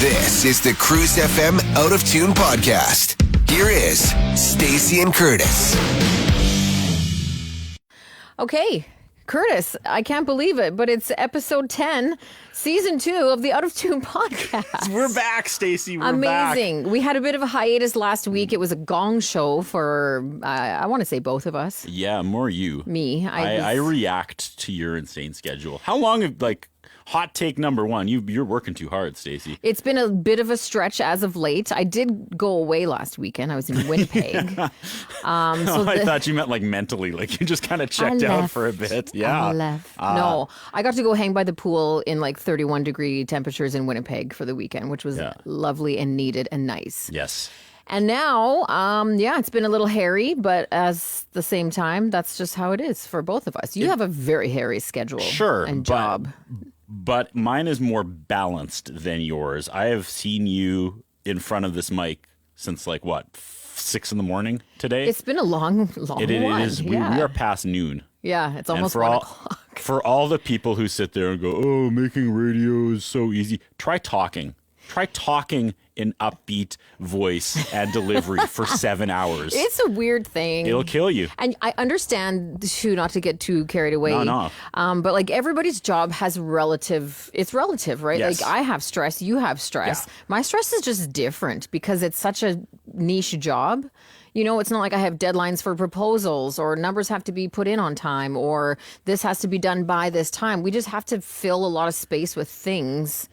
This is the Cruise FM Out of Tune podcast. Here is Stacey and Curtis. Okay, Curtis, I can't believe it, but it's episode 10, season 2 of the Out of Tune podcast. We're back, Stacey. We're Amazing. back. We had a bit of a hiatus last week. It was a gong show for, I want to say both of us. Yeah, more you. Me. I react to your insane schedule. How long, hot take number one, you're working too hard, Stacey. It's been a bit of a stretch as of late. I did go away last weekend. I was in Winnipeg. I thought you meant mentally, you just kind of checked out for a bit. Yeah. I left. No, I got to go hang by the pool in 31 degree temperatures in Winnipeg for the weekend, which was lovely and needed and nice. Yes. And now, it's been a little hairy, but at the same time, that's just how it is for both of us. You have a very hairy schedule and job. But mine is more balanced than yours. I have seen you in front of this mic since 6 in the morning today. It's been a long It is. We are past noon. Yeah, it's almost 1 o'clock. For all the people who sit there and go, "Oh, making radio is so easy," try talking. Try talking in upbeat voice and delivery for 7 hours. It's a weird thing. It'll kill you. And I understand, too, not to get too carried away. No. But everybody's job has it's relative, right? Yes. I have stress, you have stress. Yeah. My stress is just different because it's such a niche job. It's not like I have deadlines for proposals or numbers have to be put in on time or this has to be done by this time. We just have to fill a lot of space with things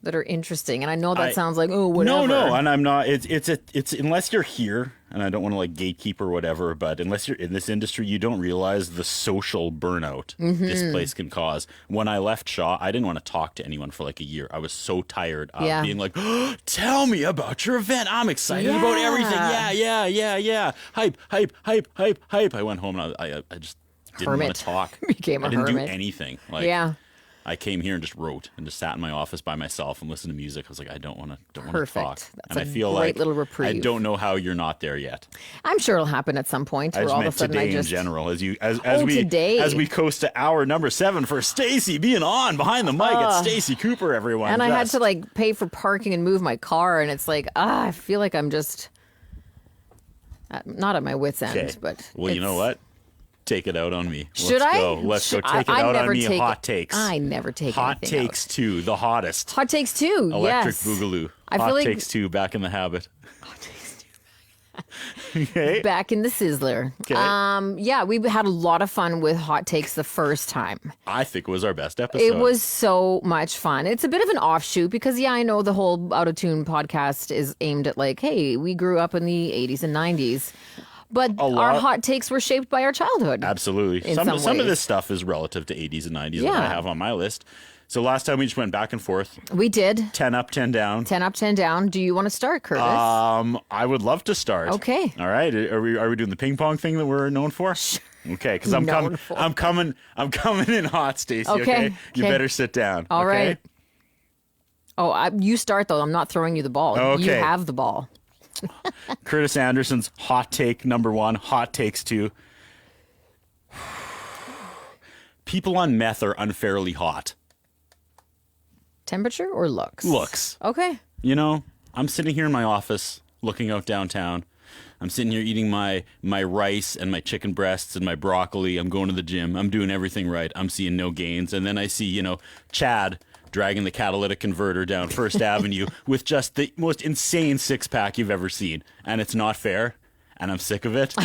that are interesting. And I know that sounds like, oh, whatever. No, and I'm not. It's unless you're here, and I don't want to gatekeep or whatever, but unless you're in this industry, you don't realize the social burnout this place can cause. When I left Shaw, I didn't want to talk to anyone for a year. I was so tired of being tell me about your event. I'm excited about everything. Yeah. Hype. I went home and I just didn't want to talk. Became a hermit. I didn't do anything. I came here and just wrote and just sat in my office by myself and listened to music. I was like, I don't want to talk. That's and I feel great little reprieve. I don't know how you're not there yet. I'm sure it'll happen at some point. I just all meant of a sudden today in general, as we coast to hour number 7 for Stacey being on behind the mic at Stacey Cooper, everyone. And I had to pay for parking and move my car, and it's I feel like I'm just not at my wit's end. But you know what? Take it out on me. Should I? Let's go. Take it out on me. Hot takes. I never take Hot takes out. 2, the hottest. Hot takes 2. Electric yes. Boogaloo. Hot takes 2. Back in the habit. Hot takes 2. Okay. Back in the sizzler. Okay. We had a lot of fun with hot takes the first time. I think it was our best episode. It was so much fun. It's a bit of an offshoot because I know the whole Out of Tune podcast is aimed at hey, we grew up in the 80s and 90s. But our hot takes were shaped by our childhood. Absolutely. Some of this stuff is relative to 80s and 90s that I have on my list. So last time we just went back and forth. We did. 10 up, 10 down. 10 up, 10 down. Do you want to start, Curtis? I would love to start. Okay. All right. Are we doing the ping pong thing that we're known for? Sure. Okay, because I'm coming in hot, Stacey. Okay. You better sit down. All right. Oh, you start though. I'm not throwing you the ball. Okay. You have the ball. Curtis Anderson's hot take number 1, hot takes 2. People on meth are unfairly hot. Temperature or looks? Looks. Okay. I'm sitting here in my office looking out downtown. I'm sitting here eating my rice and my chicken breasts and my broccoli. I'm going to the gym. I'm doing everything right. I'm seeing no gains. And then I see, Chad dragging the catalytic converter down First Avenue with just the most insane six-pack you've ever seen. And it's not fair. And I'm sick of it.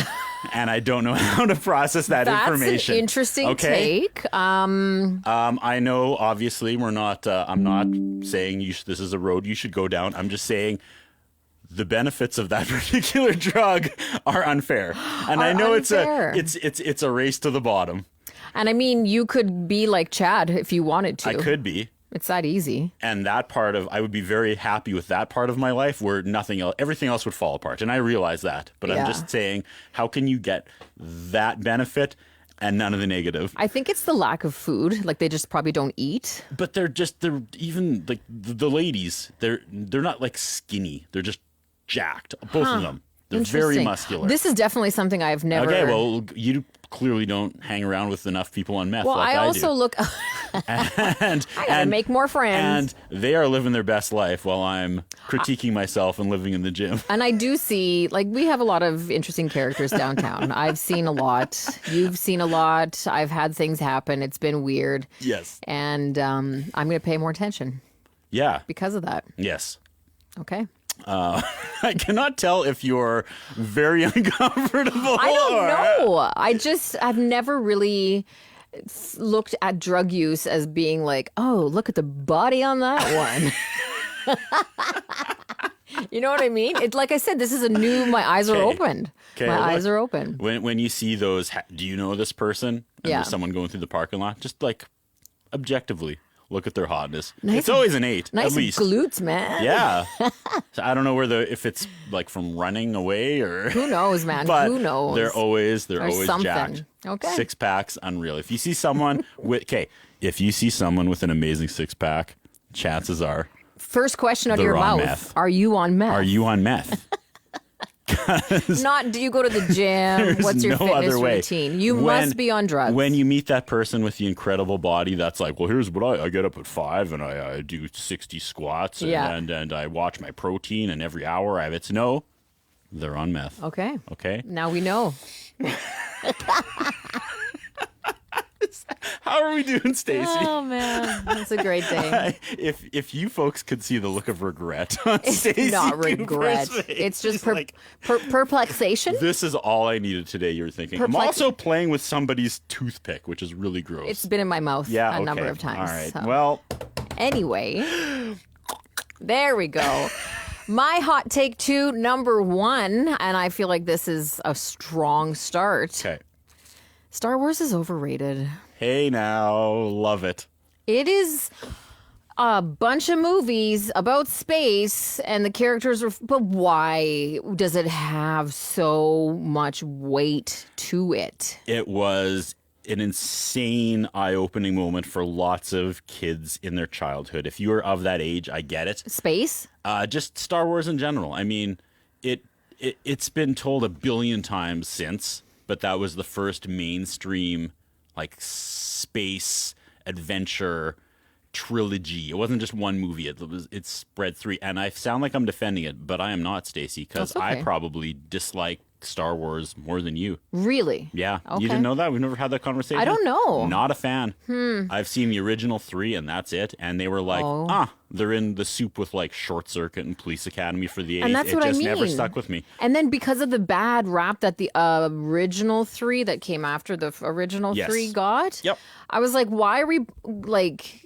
And I don't know how to process that information. That's an interesting take. I know, obviously, we're not. I'm not saying this is a road you should go down. I'm just saying the benefits of that particular drug are unfair. And I know unfair. it's a race to the bottom. And I mean, you could be like Chad if you wanted to. I could be. It's that easy. And I would be very happy with that part of my life where everything else would fall apart. And I realize that. But I'm just saying, how can you get that benefit and none of the negative? I think it's the lack of food. They just probably don't eat. But they're even the ladies, they're not skinny. They're just jacked. Both of them. They're very muscular. This is definitely something I've never... Okay, well, you clearly don't hang around with enough people on meth well, like I also do. look... and I gotta make more friends. And they are living their best life while I'm critiquing myself and living in the gym. And I do see, like, we have a lot of interesting characters downtown. I've seen a lot. You've seen a lot. I've had things happen. It's been weird. Yes. And I'm going to pay more attention Yeah. because of that. Yes. Okay. I cannot tell if you're very uncomfortable. I don't know. I've never really looked at drug use as being like, oh, look at the body on that one. You know what I mean? It's like I said, this is a new, my eyes are opened. My eyes are open. When you see those, do you know this person? And Yeah. there's someone going through the parking lot. Just like objectively look at their hotness. Nice It's always an 8, Nice at least. glutes, man. Yeah. So I don't know if it's like from running away or Who knows, man? but Who knows? they're always something. jacked. Okay. 6-packs, unreal. If you see someone with an amazing 6-pack, chances are, First question out of your They're on mouth. meth. Are you on meth? are you on meth? Not, do you go to the gym? There's What's your no fitness other way. routine? You When- must be on drugs. When you meet that person with the incredible body, that's like, well, here's what I get up at 5 and I do 60 squats and, Yeah. and I watch my protein and every hour I have it. No, they're on meth. Okay. Okay. Now we know. How are we doing, Stacey? Oh, man. That's a great day. If you folks could see the look of regret on It's Stacey not Cooper's regret. face, It's just like, perplexation. this is all I needed today, you're thinking. I'm also playing with somebody's toothpick, which is really gross. It's been in my mouth yeah, a number okay. of times. All right. so. Well, Anyway, there we go. My hot take 2, number 1, and I feel like this is a strong start. okay. Star Wars is overrated. Hey now, love it. It is a bunch of movies about space and the characters are, but why does it have so much weight to it? It was an insane eye-opening moment for lots of kids in their childhood. If you are of that age, I get it. Space? Just Star Wars in general. I mean, it's been told a billion times since, but that was the first mainstream like space adventure trilogy. It wasn't just one movie. It spread 3. And I sound like I'm defending it, but I am not, Stacey, because That's okay. I probably dislike Star Wars more than you. Really? Yeah. Okay. You didn't know that? We've never had that conversation? I don't know. Not a fan. I've seen the original 3 and that's it. And they were like, they're in the soup with like Short Circuit and Police Academy for the 80s. And that's it what I just never mean. stuck with me. And then because of the bad rap that the original 3 that came after the original Yes. 3 got, Yep. I was like, why are we like?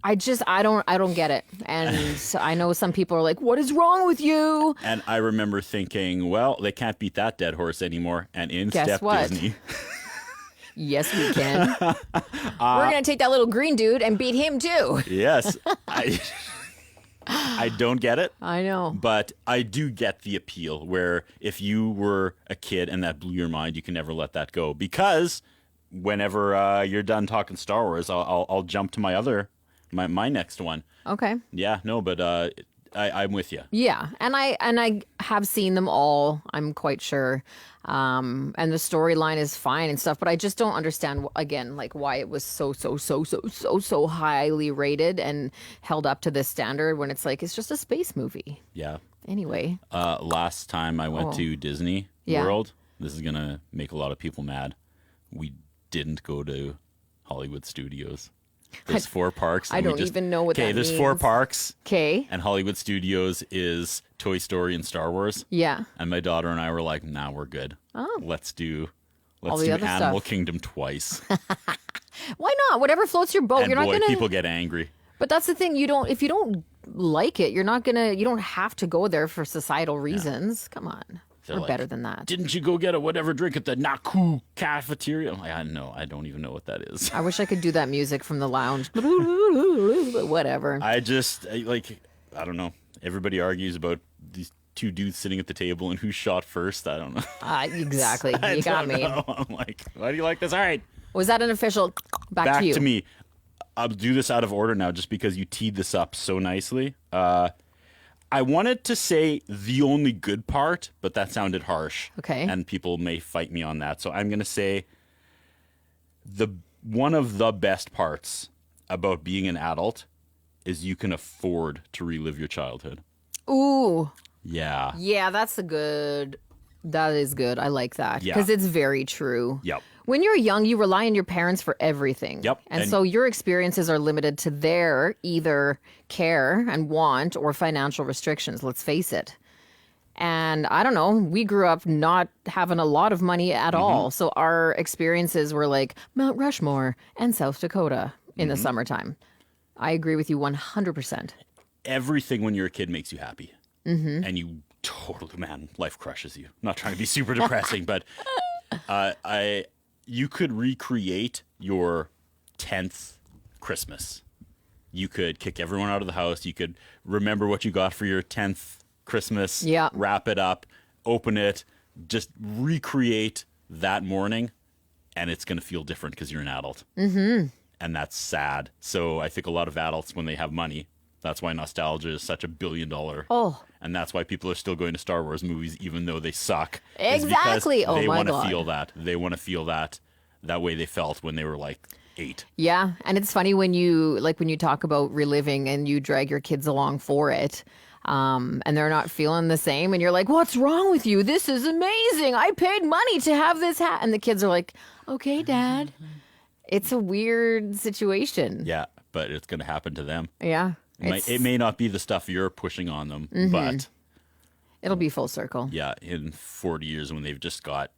I don't get it. And I know some people are like, what is wrong with you? And I remember thinking, well, they can't beat that dead horse anymore. And in Guess stepped what? Disney. Yes, we can. We're going to take that little green dude and beat him too. Yes. I don't get it. I know. But I do get the appeal where if you were a kid and that blew your mind, you can never let that go. Because whenever you're done talking Star Wars, I'll jump to my next one. Okay. Yeah, no, but I'm with you. Yeah, and I have seen them all. I'm quite sure, and the storyline is fine and stuff. But I just don't understand again, like why it was so highly rated and held up to this standard when it's like it's just a space movie. Yeah. Anyway, Last time I went to Disney Yeah. World, this is gonna make a lot of people mad. We didn't go to Hollywood Studios. There's 4 parks. I and we don't even know what that Okay, there's 4 means. parks, okay, and Hollywood Studios is Toy Story and Star Wars. yeah, And my daughter and I were like, "Nah, we're good. Oh. Let's do All the other Animal stuff. Kingdom twice." why not? Whatever floats your boat. And You're not boy, gonna. people get angry. But that's the thing. If you don't like it, you're not gonna. You don't have to go there for societal reasons. Come on, They're we're like, better than that. Didn't you go get a whatever drink at the Naku cafeteria? I'm like, I don't even know what that is. I wish I could do that music from the lounge. Whatever. I don't know. Everybody argues about these 2 dudes sitting at the table and who shot first. I don't know. Exactly. You got me. I'm like, why do you like this? All right, Was that an official back to you? back to me. I'll do this out of order now just because you teed this up so nicely. I wanted to say the only good part, but that sounded harsh. Okay. And people may fight me on that. So I'm going to say the one of the best parts about being an adult is you can afford to relive your childhood. Ooh. Yeah. Yeah, that is good. I like that. Yeah. Because it's very true. Yep. When you're young, you rely on your parents for everything. Yep. And so your experiences are limited to their either care and want or financial restrictions, let's face it. And I don't know, we grew up not having a lot of money at all. So our experiences were like Mount Rushmore and South Dakota in the summertime. I agree with you 100%. Everything when you're a kid makes you happy. And you totally, man, life crushes you. Not trying to be super depressing, but you could recreate your 10th Christmas. You could kick everyone out of the house. You could remember what you got for your 10th Christmas, Yeah. wrap it up, open it, just recreate that morning, and it's going to feel different because you're an adult. Mm-hmm. And that's sad. So I think a lot of adults, when they have money, that's why nostalgia is such $1 billion. Oh. And that's why people are still going to Star Wars movies, even though they suck. is because Exactly. Oh, they my want to God. feel that. They want to feel that way they felt when they were like 8. Yeah, and it's funny when you talk about reliving and you drag your kids along for it, and they're not feeling the same, and you're like, "What's wrong with you? This is amazing! I paid money to have this hat," and the kids are like, "Okay, Dad." It's a weird situation. Yeah, but it's going to happen to them. Yeah, It may not be the stuff you're pushing on them, but it'll be full circle. yeah, in 40 years when they've just got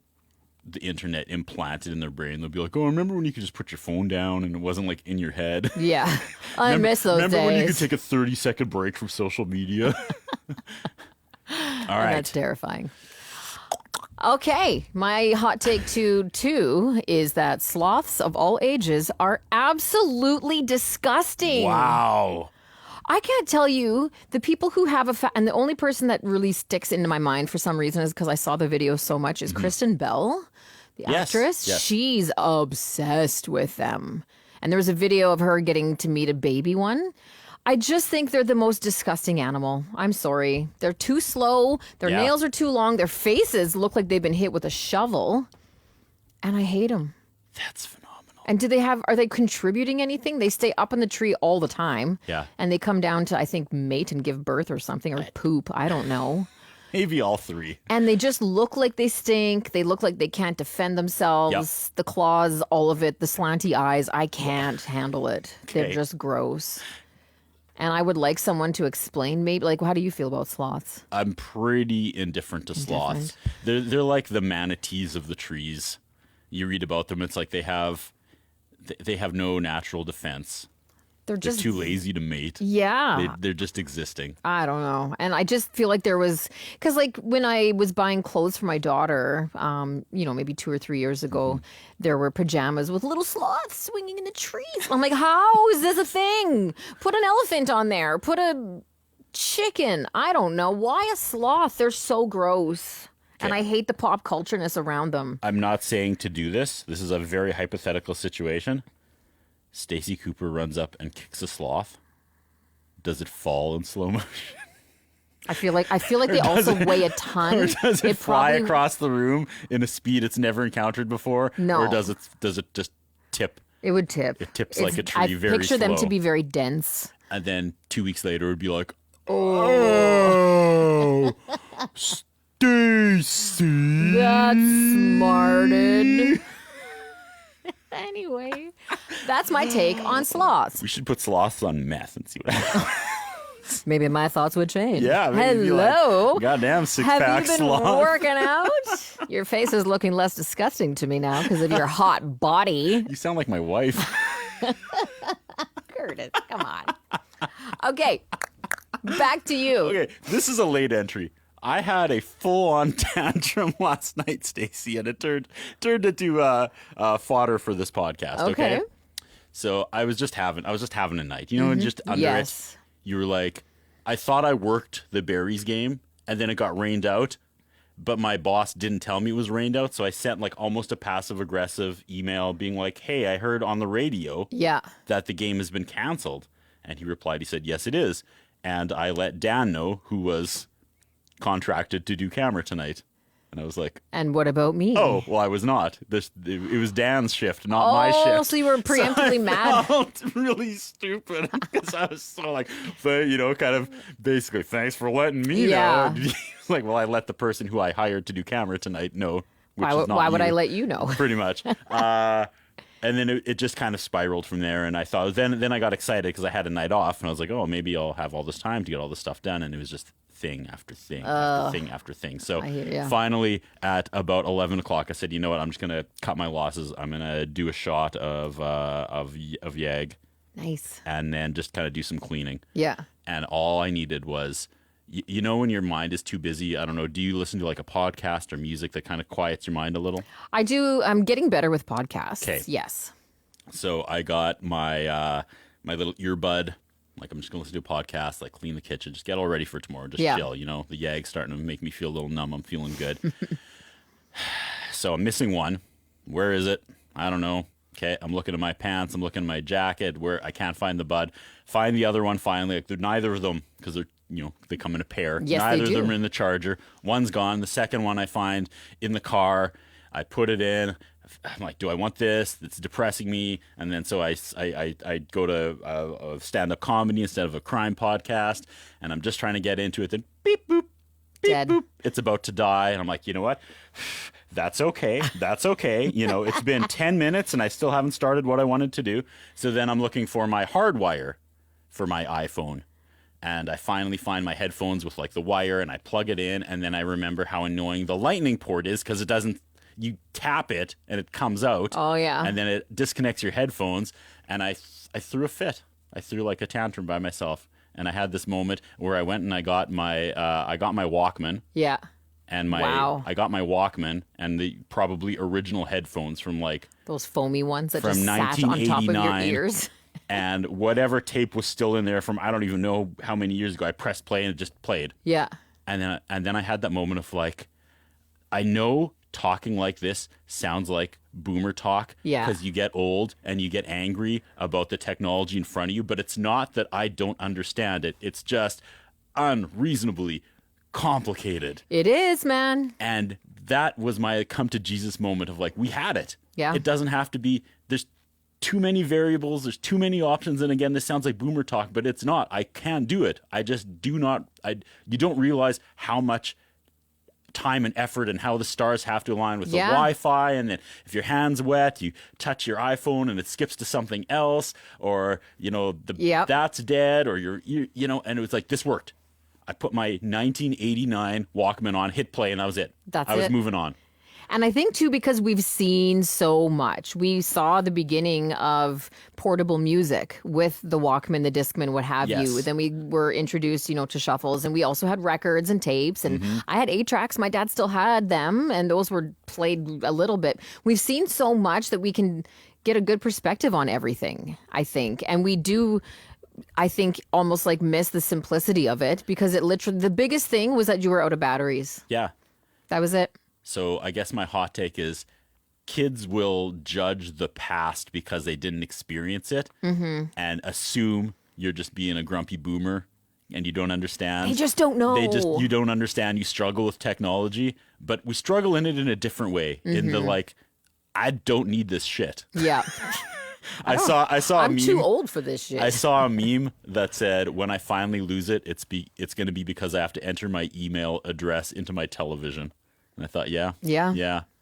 the internet implanted in their brain, they'll be like, "Oh, remember when you could just put your phone down and it wasn't like in your head?" Yeah, I miss those remember days. when you could take a 30-second break from social media? All right. That's terrifying. Okay, my hot take to 2 is that sloths of all ages are absolutely disgusting. Wow. I can't tell you the people who have and the only person that really sticks into my mind for some reason is because I saw the video so much is Kristen Bell, the Yes, actress. yes. She's obsessed with them. And there was a video of her getting to meet a baby one. I just think they're the most disgusting animal. I'm sorry. They're too slow. Their Yeah. nails are too long. Their faces look like they've been hit with a shovel. And I hate them. That's phenomenal. And are they contributing anything? They stay up in the tree all the time. Yeah. And they come down to, I think, mate and give birth or something, or poop. I don't know. Maybe all 3. And they just look like they stink. They look like they can't defend themselves. Yep. The claws, all of it, the slanty eyes. I can't handle it. They're Okay. just gross. And I would like someone to explain maybe, like, how do you feel about sloths? I'm pretty indifferent to sloths. They're like the manatees of the trees. You read about them, it's like they have no natural defense. They're They're just too lazy to mate. Yeah. They're just existing. I don't know. And I just feel like because like when I was buying clothes for my daughter, maybe 2 or 3 years ago, there were pajamas with little sloths swinging in the trees. I'm like, how is this a thing? Put an elephant on there. Put a chicken. I don't know. Why a sloth? They're so gross. And Okay. I hate the pop cultureness around them. I'm not saying to do this. This is a very hypothetical situation. Stacy Cooper runs up and kicks a sloth. Does it fall in slow motion? I feel like they also weigh a ton. Or does it fly probably- across the room in a speed it's never encountered before? No. Or does it just tip? It would tip. It tips like a tree, I very picture them to slow. be very dense. And then 2 weeks later, it would be like, oh, Stacy. That's smarted. Anyway, that's my take on sloths. We should put sloths on meth and see what happens. Maybe my thoughts would change. Yeah. maybe be Hello. Like, goddamn Have six-pack you been sloth. working out? Your face is looking less disgusting to me now because of your hot body. You sound like my wife. Curtis, come on. Okay, back to you. Okay, this is a late entry. I had a full-on tantrum last night, Stacy, and it turned into fodder for this podcast. Okay. So I was just having a night, just under Yes. it. You were like, I thought I worked the Berries game, and then it got rained out, but my boss didn't tell me it was rained out, so I sent like almost a passive-aggressive email being like, hey, I heard on the radio Yeah. that the game has been canceled. And he replied, he said, yes, it is. And I let Dan know, who was contracted to do camera tonight. And I was like, And what about me? oh, well, I was not. It was Dan's shift, not my shift. Oh, so you were preemptively mad. I felt really stupid because I was so like, kind of basically, thanks for letting me Yeah. know. Like, well, I let the person who I hired to do camera tonight know. Which Why, is not why would you, I let you know? Pretty much. And then it just kind of spiraled from there. And I thought, then I got excited because I had a night off. And I was like, oh, maybe I'll have all this time to get all this stuff done. And it was just thing after thing after thing after thing. So I hear ya. finally at about 11 o'clock, I said, you know what? I'm just going to cut my losses. I'm going to do a shot of Yag Nice. and then just kind of do some cleaning. Yeah. And all I needed was, you know, when your mind is too busy, I don't know, do you listen to like a podcast or music that kind of quiets your mind a little? I do. I'm getting better with podcasts. 'Kay. Yes. So I got my my little earbud. Like, I'm just going to listen to a podcast, like clean the kitchen, just get all ready for tomorrow, just Yeah. chill. You know, the Yag's starting to make me feel a little numb. I'm feeling good. So I'm missing one. Where is it? I don't know. Okay, I'm looking at my pants. I'm looking at my jacket. Where I can't find the bud. Find the other one finally. Like, they're neither of them, because they're, they come in a pair. Yes, they Neither of do. them are in the charger. One's gone. The second one I find in the car. I put it in. I'm like, do I want this? It's depressing me. And then so I go to a stand-up comedy instead of a crime podcast, and I'm just trying to get into it. Then beep, boop, beep, Dead. boop. It's about to die. And I'm like, you know what? That's okay. That's okay. It's been 10 minutes and I still haven't started what I wanted to do. So then I'm looking for my hardwire for my iPhone. And I finally find my headphones with like the wire, and I plug it in. And then I remember how annoying the lightning port is, because it doesn't, you tap it and it comes out. Oh, yeah. And then it disconnects your headphones. And I threw a fit. I threw like a tantrum by myself. And I had this moment where I went and I got my Walkman. Yeah. And Wow. I got my Walkman and the probably original headphones from like Those foamy ones that from just sat on top of your 1989. ears. And whatever tape was still in there from I don't even know how many years ago. I pressed play and it just played. Yeah. And then I had that moment of like, I know talking like this sounds like boomer talk, Yeah. because you get old and you get angry about the technology in front of you, but it's not that I don't understand it. It's just unreasonably complicated. It is, man. And that was my come to Jesus moment of like, we had it. Yeah. It doesn't have to be, there's too many variables, there's too many options. And again, this sounds like boomer talk, but it's not. I can do it. I just do not, you don't realize how much time and effort and how the stars have to align with the Yeah. Wi-Fi. And then if your hand's wet, you touch your iPhone and it skips to something else, or, Yep. that's dead, or and it was like, this worked. I put my 1989 Walkman on, hit play, and that was it. That's I was it. moving on. And I think, too, because we've seen so much. We saw the beginning of portable music with the Walkman, the Discman, what have Yes. you. Then we were introduced, to shuffles. And we also had records and tapes. And I had 8-tracks. My dad still had them. And those were played a little bit. We've seen so much that we can get a good perspective on everything, I think. And we do, I think, almost like miss the simplicity of it, because it literally, the biggest thing was that you were out of batteries. Yeah. That was it. So I guess my hot take is kids will judge the past because they didn't experience it and assume you're just being a grumpy boomer and you don't understand. They just don't know. You don't understand. You struggle with technology, but we struggle in it in a different way. In the like, I don't need this shit. Yeah. I saw a I'm meme. too old for this shit. I saw a meme that said, when I finally lose it, it's going to be because I have to enter my email address into my television. And I thought, yeah.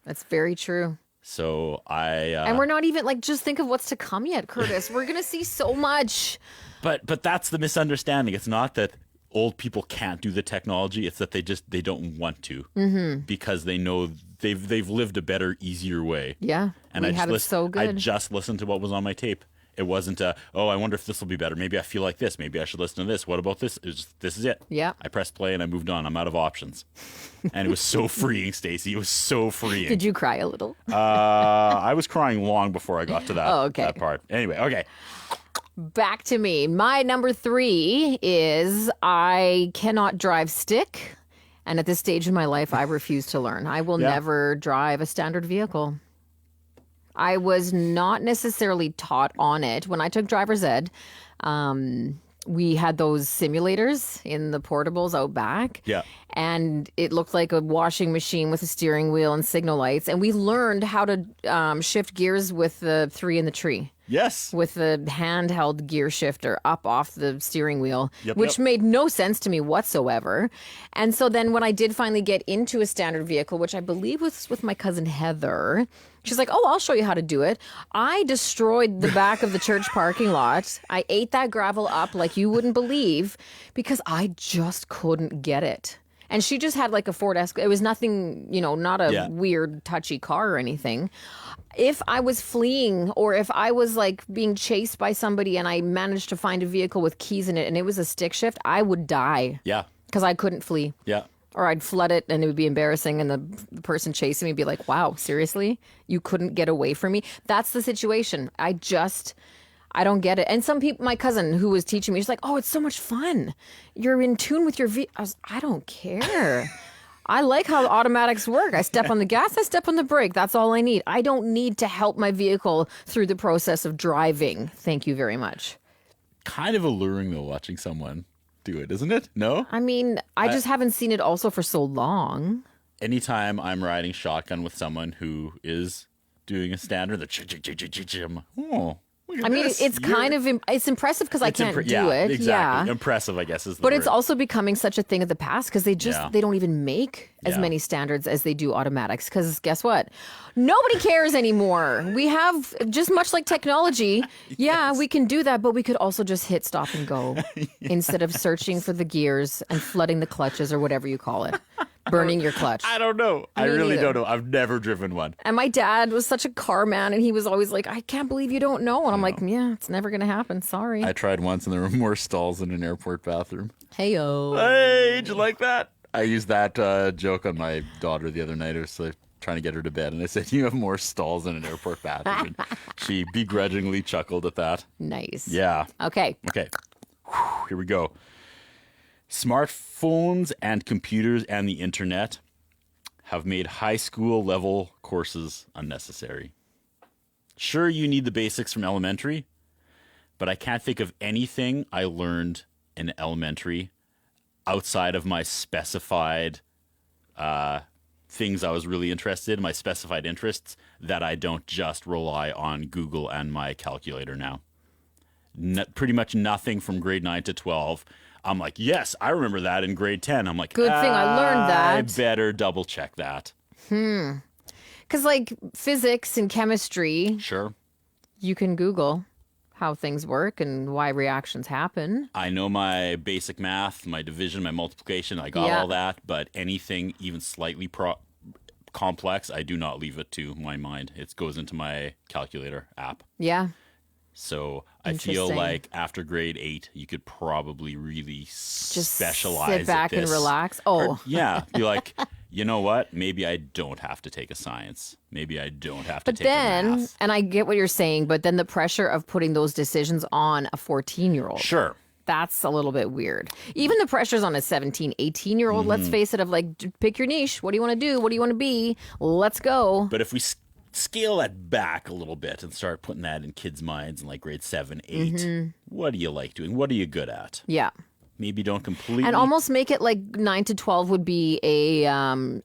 That's very true. So And we're not even just think of what's to come yet, Curtis. We're gonna see so much. but that's the misunderstanding. It's not that old people can't do the technology. It's that they don't want to because they know they've lived a better, easier way. Yeah, And we had it so good. I just listened to what was on my tape. It wasn't I wonder if this will be better. Maybe I feel like this. Maybe I should listen to this. What about this? This is it. Yeah. I pressed play and I moved on. I'm out of options. And it was so freeing, Stacey. It was so freeing. Did you cry a little? I was crying long before I got to that, Oh, okay. that part. Anyway, okay. Back to me. My number 3 is I cannot drive stick. And at this stage in my life, I refuse to learn. I will Yeah. never drive a standard vehicle. I was not necessarily taught on it when I took driver's ed. we had those simulators in the portables out back. Yeah. And it looked like a washing machine with a steering wheel and signal lights. And we learned how to shift gears with the 3 in the tree. Yes. With the handheld gear shifter up off the steering wheel, Yep, which yep. made no sense to me whatsoever. And so then when I did finally get into a standard vehicle, which I believe was with my cousin Heather, she's like, oh, I'll show you how to do it. I destroyed the back of the church parking lot. I ate that gravel up like you wouldn't believe because I just couldn't get it. And she just had like a Ford Escalade. It was nothing, not a Yeah. weird, touchy car or anything. If I was fleeing or if I was like being chased by somebody and I managed to find a vehicle with keys in it and it was a stick shift, I would die Yeah. because I couldn't flee. Yeah. Or I'd flood it and it would be embarrassing and the person chasing me would be like, wow, seriously? You couldn't get away from me? That's the situation. I don't get it. And some people, my cousin who was teaching me, she's like, oh, it's so much fun. You're in tune with your I don't care. I like how automatics work. I step on the gas, I step on the brake. That's all I need. I don't need to help my vehicle through the process of driving. Thank you very much. Kind of alluring though, watching someone do it, isn't it? No? I mean, I just haven't seen it also for so long. Anytime I'm riding shotgun with someone who is doing a standard, oh, look at I mean, this. it's kind of, it's impressive because I can't do it. Exactly. Yeah. Impressive, I guess, is the But word. it's also becoming such a thing of the past because they don't even make as Yeah. many standards as they do automatics. Because guess what? Nobody cares anymore. We have just much like technology. Yeah, we can do that, but we could also just hit stop and go instead of searching for the gears and flooding the clutches or whatever you call it, burning your clutch. I don't know. I Me really neither. don't know. I've never driven one. And my dad was such a car man, and he was always like, I can't believe you don't know. And I'm like, yeah, it's never going to happen. Sorry. I tried once and there were more stalls in an airport bathroom. Hey-o. Hey, did you like that? I used that joke on my daughter the other night. I was like, trying to get her to bed, and I said, you have more stalls in an airport bathroom. And she begrudgingly chuckled at that. Nice. Yeah. Okay. Okay. Whew, here we go. Smartphones and computers and the internet have made high school level courses unnecessary. Sure, you need the basics from elementary, but I can't think of anything I learned in elementary outside of my specified things I was really interested in, my specified interests, that I don't just rely on Google and my calculator now. Pretty much nothing from grade 9 to 12. I'm like, yes, I remember that in grade 10. I'm like, Good thing I learned that." I better double check that. Because, like, physics and chemistry, Sure. you can Google how things work and why reactions happen. I know my basic math, my division, my multiplication. I got Yeah. all that, but anything even slightly complex, I do not leave it to my mind. It goes into my calculator app. Yeah. So I feel Interesting. like after grade 8, you could probably really Just specialize. sit back at and this. relax. Oh, Yeah, be like, you know what? Maybe I don't have to take a science. Maybe I don't have to but take a then, math. and I get what you're saying, but then the pressure of putting those decisions on a 14-year-old. Sure. That's a little bit weird. Even the pressures on a 17, 18-year-old, let's Mm-hmm. face it, of like, pick your niche. What do you want to do? What do you want to be? Let's go. But if we scale that back a little bit and start putting that in kids' minds in like grade 7, 8, Mm-hmm. what do you like doing? What are you good at? Yeah. Maybe don't completely. And almost make it like 9 to 12 would be a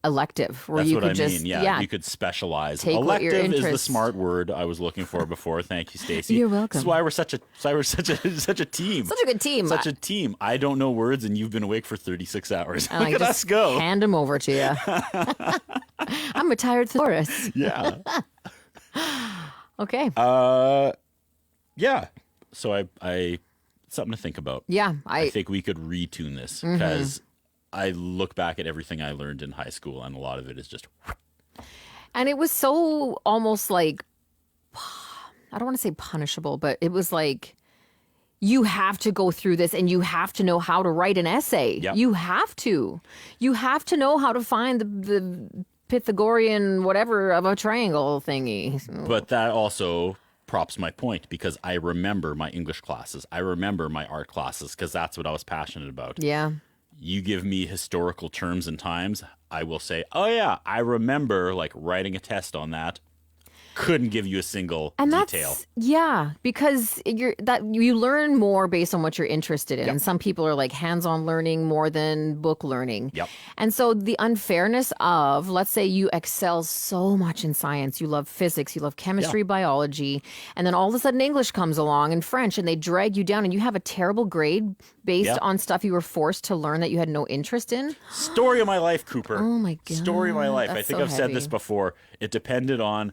elective where That's you what could I just mean. Yeah, you could specialize. Take what your Elective is the interest- smart word I was looking for before. Thank you, Stacey. You're welcome. This is why we're such a team. Such a good team. Such a team. I don't know words, and you've been awake for 36 hours. And I Look at just us go. hand them over to you. I'm a tired thesaurus. Yeah. Okay. Yeah. So I something to think about. Yeah. I think we could retune this because I look back at everything I learned in high school, and a lot of it is just And it was so almost like, I don't want to say punishable, but it was like, you have to go through this and you have to know how to write an essay. Yep. You have to. You have to know how to find the Pythagorean whatever of a triangle thingy. But that also props my point because I remember my English classes. I remember my art classes because that's what I was passionate about. Yeah. You give me historical terms and times, I will say, oh yeah, I remember like writing a test on that. couldn't give you a single detail. Yeah, because you learn more based on what you're interested in. Yep. And some people are like hands-on learning more than book learning. Yep. And so the unfairness of, let's say you excel so much in science, you love physics, you love chemistry, biology, and then all of a sudden English comes along and French, and they drag you down, and you have a terrible grade based on stuff you were forced to learn that you had no interest in. Story of my life, Cooper. Oh my God. Story of my life. That's I think so I've said this heavy. before. It depended on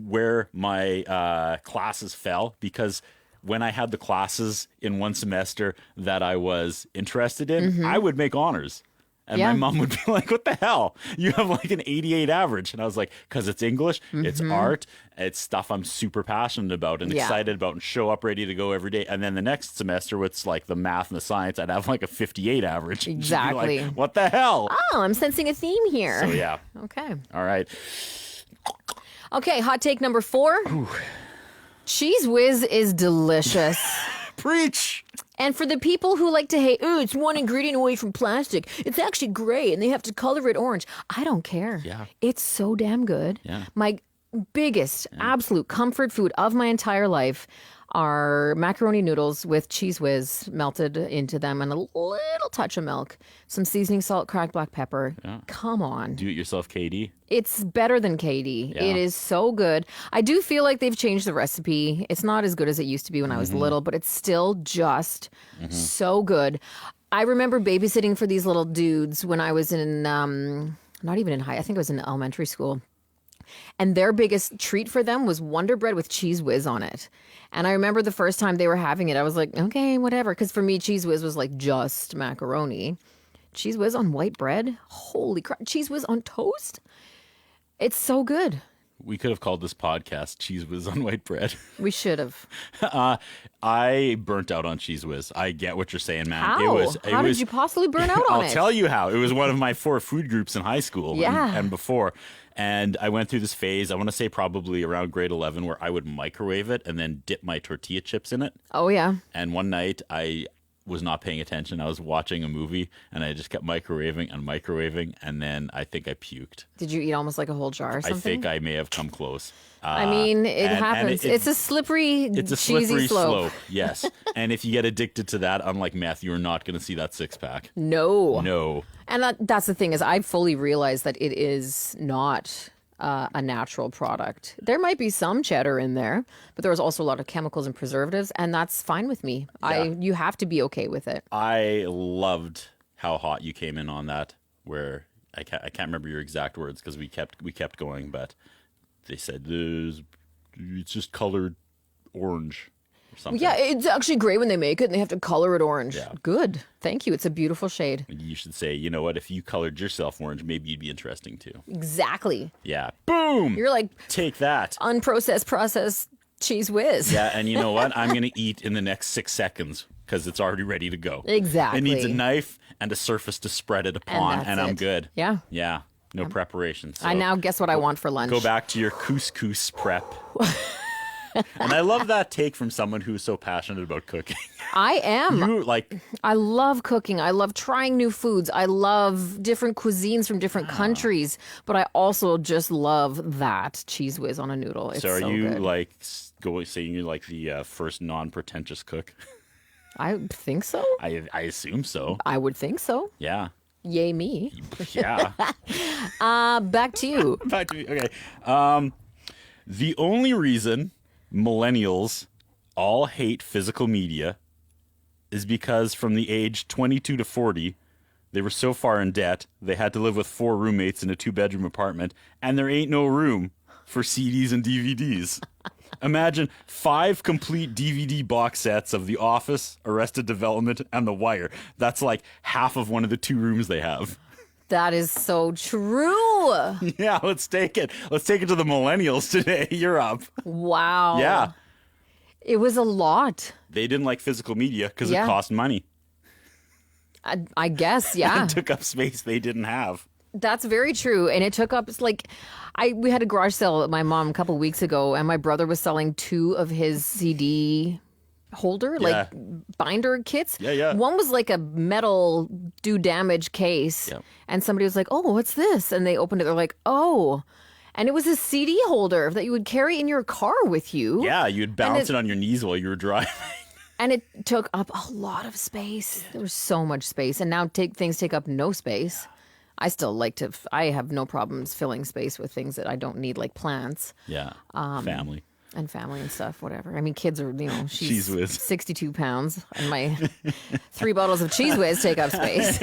where my classes fell, because when I had the classes in one semester that I was interested in, I would make honors. And my mom would be like, what the hell? You have like an 88 average. And I was like, because it's English, it's art, it's stuff I'm super passionate about and excited about and show up ready to go every day. And then the next semester, it's like the math and the science, I'd have like a 58 average. And she'd be Exactly. like, what the hell? Oh, I'm sensing a theme here. So yeah. Okay. All right. Okay, hot take number 4. Cheese Whiz is delicious. Preach. And for the people who like to hate, ooh, it's one ingredient away from plastic. It's actually gray and they have to color it orange. I don't care. Yeah. It's so damn good. Yeah. My biggest absolute comfort food of my entire life are macaroni noodles with Cheese Whiz melted into them and a little touch of milk, some seasoning salt, cracked black pepper. Come on. Do it yourself, Katie. It's better than Katie. Yeah. It is so good. I do feel like they've changed the recipe. It's not as good as it used to be when I was little, but it's still just so good. I remember babysitting for these little dudes when I was in, not even in high, I think I was in elementary school. And their biggest treat for them was Wonder Bread with Cheese Whiz on it. And I remember the first time they were having it, I was like, okay, whatever. Because for me, Cheese Whiz was like just macaroni. Cheese Whiz on white bread? Holy crap. Cheese Whiz on toast? It's so good. We could have called this podcast Cheese Whiz on White Bread. We should have. I burnt out on Cheese Whiz. I get what you're saying, man. How? How did you possibly burn out on I'll it? tell you how. It was one of my 4 food groups in high school and before. And I went through this phase, I want to say probably around grade 11, where I would microwave it and then dip my tortilla chips in it. Oh, yeah. And one night I was not paying attention. I was watching a movie and I just kept microwaving. And then I think I puked. Did you eat almost like a whole jar or something? I think I may have come close. I mean, it happens. and it's a slippery, It's a cheesy slippery slope. yes. And if you get addicted to that, unlike meth, you're not going to see that 6-pack. No. No. And that's the thing is I fully realize that it is not a natural product. There might be some cheddar in there, but there's also a lot of chemicals and preservatives, and that's fine with me. You have to be okay with it. I loved how hot you came in on that, where I can't remember your exact words because we kept going, but they said it's just colored orange or something. Yeah, it's actually great when they make it and they have to color it orange. Yeah. Good. Thank you. It's a beautiful shade. You should say, you know what, if you colored yourself orange, maybe you'd be interesting too. Exactly. Yeah. Boom! You're like Take that. unprocessed, processed Cheese Whiz. Yeah, and you know what? I'm going to eat in the next 6 seconds because it's already ready to go. Exactly. It needs a knife and a surface to spread it upon, that's and I'm it. good. Yeah. Yeah. No preparation. So I now guess what I want for lunch. go back to your couscous prep. And I love that take from someone who's so passionate about cooking. I am. You like I love cooking. I love trying new foods. I love different cuisines from different countries. But I also just love that Cheese Whiz on a noodle. It's so are so you good. like saying you're like the first non-pretentious cook? I think so. I assume so. I would think so. Yeah. Yay me. Yeah. Back to you. Back to me. Okay. The only reason millennials all hate physical media is because from the age 22 to 40, they were so far in debt, they had to live with 4 roommates in a 2-bedroom apartment, and there ain't no room for CDs and DVDs. Imagine 5 complete DVD box sets of The Office, Arrested Development, and The Wire. That's like half of one of the 2 rooms they have. That is so true. Yeah, let's take it. Let's take it to the millennials today. You're up. Wow. Yeah. It was a lot. They didn't like physical media because Yeah. it cost money. I guess, yeah. It took up space they didn't have. That's very true. And it took up, it's like, we had a garage sale at my mom a couple weeks ago, and my brother was selling 2 of his CD holder, like binder kits. Yeah, yeah. One was like a metal do damage case. Yep. And somebody was like, oh, what's this? And they opened it. They're like, oh. And it was a CD holder that you would carry in your car with you. Yeah, you'd bounce it on your knees while you were driving. And it took up a lot of space. There was so much space. And now things take up no space. I still like to, I have no problems filling space with things that I don't need, like plants. Yeah, family. And family and stuff, whatever. I mean, kids are, she's Cheese Whiz. 62 pounds, and my 3 bottles of Cheese Whiz take up space.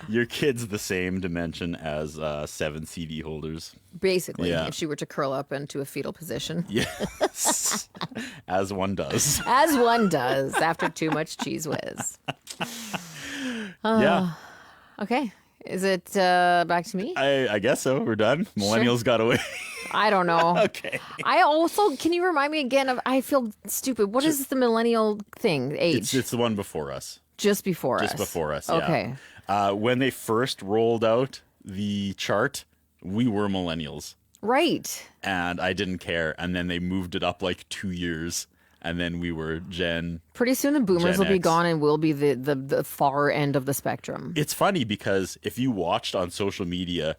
Your kid's the same dimension as 7 CD holders. Basically, Yeah. if she were to curl up into a fetal position. Yes, as one does. As one does after too much Cheese Whiz. Yeah, Okay. Is it back to me? I guess so. We're done. Millennials got away. I don't know. Okay. I also, can you remind me again of, I feel stupid. What is the millennial thing, age? It's the one before us. Just before us. Just before us. Yeah. Okay. When they first rolled out the chart, we were millennials, Right. and I didn't care. And then they moved it up like 2 years, and then we were Gen. Pretty soon the boomers Gen will be X. gone and we'll be the far end of the spectrum. It's funny because if you watched on social media,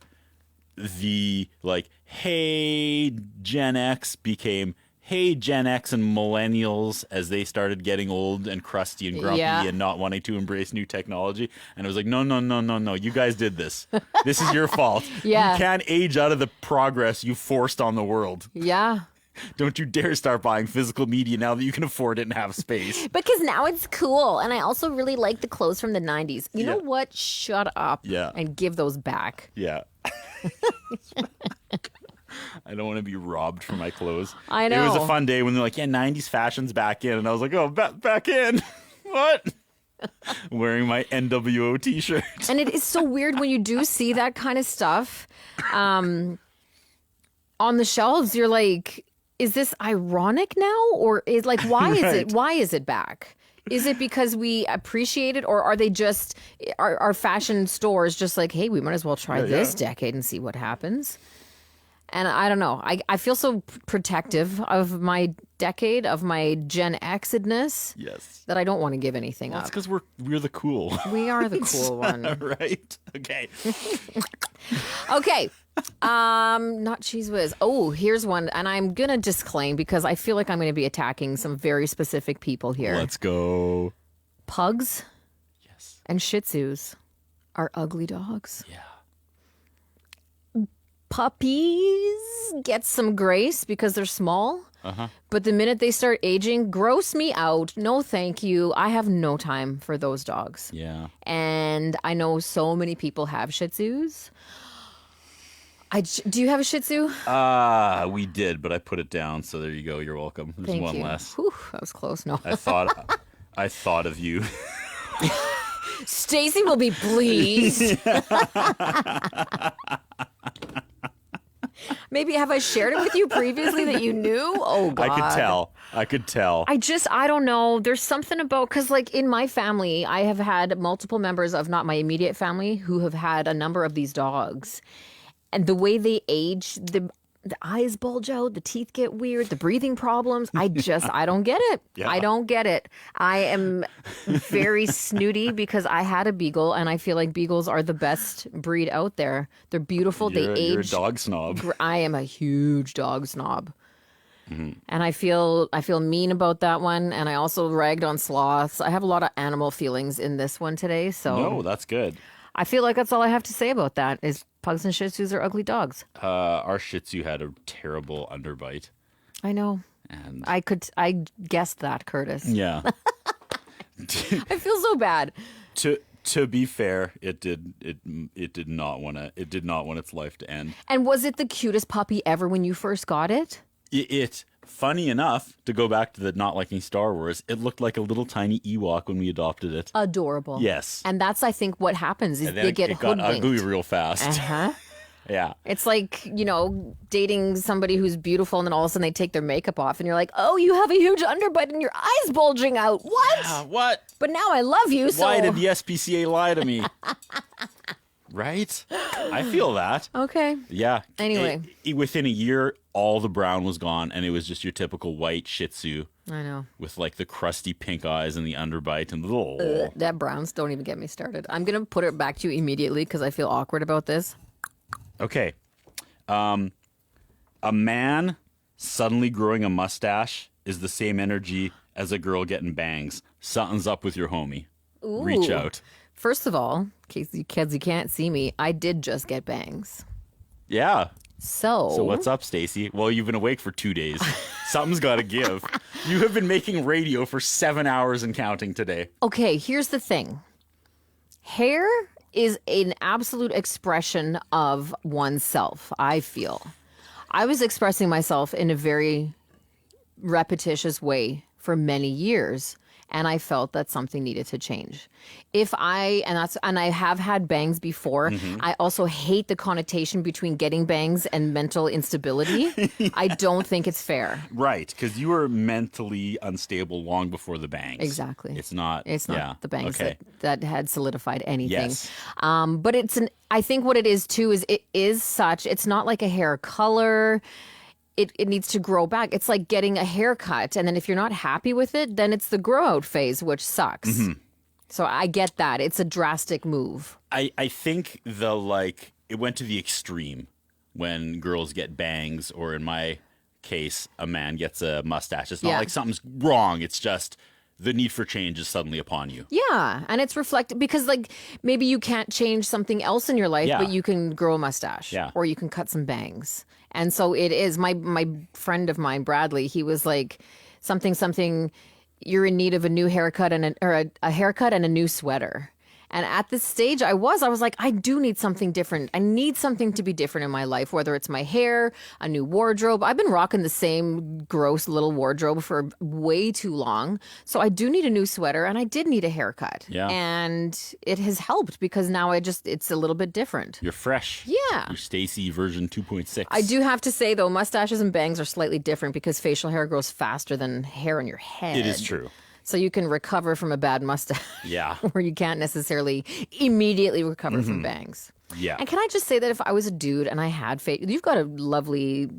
the like, hey, Gen X became, hey, Gen X and millennials as they started getting old and crusty and grumpy Yeah. and not wanting to embrace new technology. And it was like, no. You guys did this. This is your fault. Yeah. You can't age out of the progress you forced on the world. Yeah. Don't you dare start buying physical media now that you can afford it and have space. Because now it's cool. And I also really like the clothes from the 90s. You know Yeah. what? Shut up Yeah. and give those back. Yeah. I don't want to be robbed for my clothes. I It was a know. fun day when they're like, yeah, 90s fashion's back in. And I was like, oh, back in. What? Wearing my NWO t-shirt. And it is so weird when you do see that kind of stuff on the shelves. You're like, is this ironic now? Or is like, why is Right. it? Why is it back? Is it because we appreciate it, or are they just our fashion stores just like, hey, we might as well try this decade and see what happens? And I don't know. I feel so protective of my decade, of my Gen X-edness, Yes. that I don't want to give anything That's up. because we're the cool. We are the cool one. Right? Okay. Okay. Not Cheese Whiz. Oh, here's one. And I'm going to disclaim because I feel like I'm going to be attacking some very specific people here. Let's go. Pugs Yes. and Shih Tzus are ugly dogs. Yeah. Puppies get some grace because they're small. But the minute they start aging, gross me out. No, thank you. I have no time for those dogs. Yeah. And I know so many people have Shih Tzus. Do you have a Shih Tzu? We did, but I put it down. So there you go. You're welcome. There's Thank one you. less. Whew, that was close. No. I thought of you. Stacy will be pleased. Maybe have I shared it with you previously that you knew? Oh God. I could tell. I don't know. There's something about, because like in my family, I have had multiple members of not my immediate family who have had a number of these dogs. And the way they age, the eyes bulge out, the teeth get weird, the breathing problems. I don't get it. Yeah. I don't get it. I am very snooty because I had a beagle and I feel like beagles are the best breed out there. They're beautiful. They age. You're a dog snob. I am a huge dog snob. And I feel mean about that one. And I also ragged on sloths. I have a lot of animal feelings in this one today. So No, that's good. I feel like that's all I have to say about that is pugs and Shih Tzus are ugly dogs. Our Shih Tzu had a terrible underbite. I know. And I guessed that, Curtis. yeah. I feel so bad. To be fair, it did not want its life to end. And was it the cutest puppy ever when you first got it? It funny enough, to go back to the not liking Star Wars, it looked like a little tiny Ewok when we adopted it. Adorable. Yes. And that's, I think, what happens is And then they get it got hoodwinked. ugly real fast. Uh-huh. Yeah. It's like, dating somebody who's beautiful and then all of a sudden they take their makeup off and you're like, oh, you have a huge underbite and your eyes bulging out. What? What? But now I love you, so... Why did the SPCA lie to me? Right? I feel that. Okay. Yeah. Anyway. Within a year, all the brown was gone, and it was just your typical white Shih Tzu I know. with like the crusty pink eyes and the underbite and the little. That Browns, don't even get me started. I'm going to put it back to you immediately because I feel awkward about this. Okay. A man suddenly growing a mustache is the same energy as a girl getting bangs. Something's up with your homie. Reach Ooh. out. First of all, in case you kids you can't see me, I did just get bangs. Yeah. So So what's up, Stacey? Well, you've been awake for 2 days. Something's got to give. You have been making radio for 7 hours and counting today. Okay, here's the thing. Hair is an absolute expression of oneself, I feel. I was expressing myself in a very repetitious way for many years, and I felt that something needed to change. And I have had bangs before. I also hate the connotation between getting bangs and mental instability. I don't think it's fair. Right, because you were mentally unstable long before the bangs. Exactly. It's not It's not the bangs Okay. that had solidified anything. Yes. But I think what it is too is it's not like a hair color. It needs to grow back. It's like getting a haircut. And then if you're not happy with it, then it's the grow out phase, which sucks. So I get that. It's a drastic move. I think it went to the extreme when girls get bangs, or in my case, a man gets a mustache. It's not Yeah. like something's wrong. It's just the need for change is suddenly upon you. Yeah. And it's reflected because like maybe you can't change something else in your life, Yeah. but you can grow a mustache Yeah. or you can cut some bangs. And so it is my friend of mine, Bradley, he was like something, you're in need of a new haircut a haircut and a new sweater. And at this stage I was like, I do need something different. I need something to be different in my life, whether it's my hair, a new wardrobe. I've been rocking the same gross little wardrobe for way too long. So I do need a new sweater and I did need a haircut. Yeah. And it has helped because now it's a little bit different. You're fresh. Yeah. You're Stacey version 2.6. I do have to say, though, mustaches and bangs are slightly different because facial hair grows faster than hair on your head. It is true. So you can recover from a bad mustache Yeah. where you can't necessarily immediately recover from bangs. Yeah. And can I just say that if I was a dude and I had you've got a lovely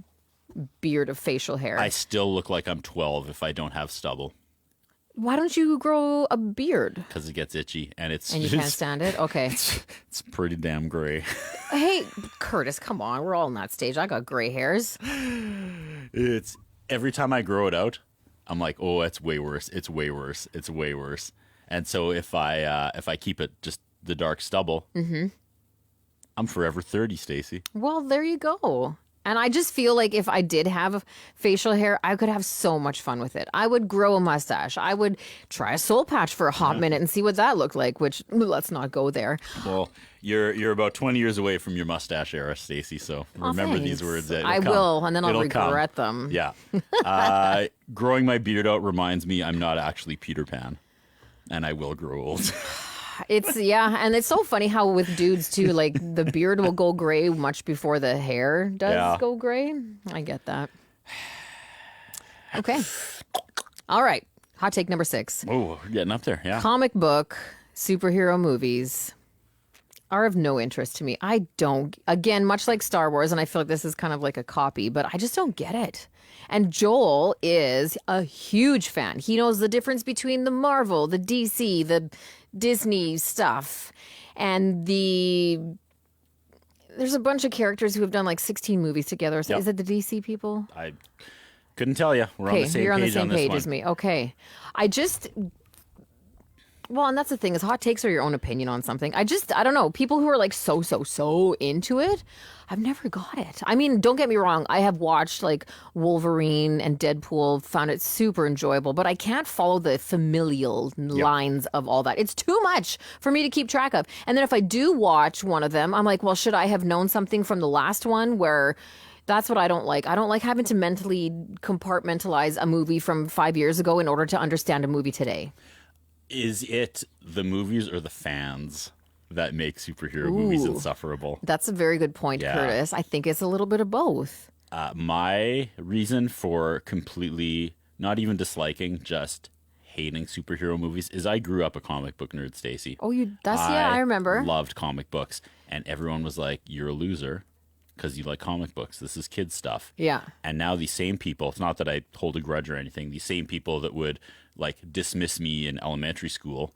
beard of facial hair. I still look like I'm 12 if I don't have stubble, Why don't you grow a beard? because it gets itchy and it's And you can't stand it? Okay. it's pretty damn gray. Hey, Curtis, come on. We're all in that stage. I got gray hairs. It's every time I grow it out, I'm like, oh, it's way worse. It's way worse. It's way worse. And so if I keep it just the dark stubble, I'm forever 30, Stacey. Well, there you go. And I just feel like if I did have facial hair, I could have so much fun with it. I would grow a mustache. I would try a soul patch for a hot minute and see what that looked like, which let's not go there. Well, you're about 20 years away from your mustache era, Stacey. So remember these Thanks. words. It'll I come. will, and then I'll It'll come. regret them. Yeah. Growing my beard out reminds me I'm not actually Peter Pan, and I will grow old. And it's so funny how with dudes too, like the beard will go gray much before the hair does Yeah. go gray. I get that. Okay. All right. Hot take number 6. Oh, we're getting up there. Yeah. Comic book superhero movies are of no interest to me. I don't, again, much like Star Wars, and I feel like this is kind of like a copy, but I just don't get it. And Joel is a huge fan. He knows the difference between the Marvel, the DC, the Disney stuff, and there's a bunch of characters who have done like 16 movies together. Yep. Is it the DC people? I couldn't tell you. We're on the same you're on the page same on this page one. as me. Okay. Well, and that's the thing is hot takes are your own opinion on something. I don't know. People who are like so into it, I've never got it. I mean, don't get me wrong. I have watched like Wolverine and Deadpool, found it super enjoyable, but I can't follow the familial lines of all that. It's too much for me to keep track of. And then if I do watch one of them, I'm like, well, should I have known something from the last one where... That's what I don't like. I don't like having to mentally compartmentalize a movie from 5 years ago in order to understand a movie today. Is it the movies or the fans that make superhero movies insufferable? That's a very good point, Yeah. Curtis. I think it's a little bit of both. My reason for completely not even disliking, just hating superhero movies is I grew up a comic book nerd, Stacey. Oh, I remember. Loved comic books, and everyone was like, "You're a loser because you like comic books. This is kids stuff." Yeah. And now these same people, it's not that I hold a grudge or anything, these same people that would like dismiss me in elementary school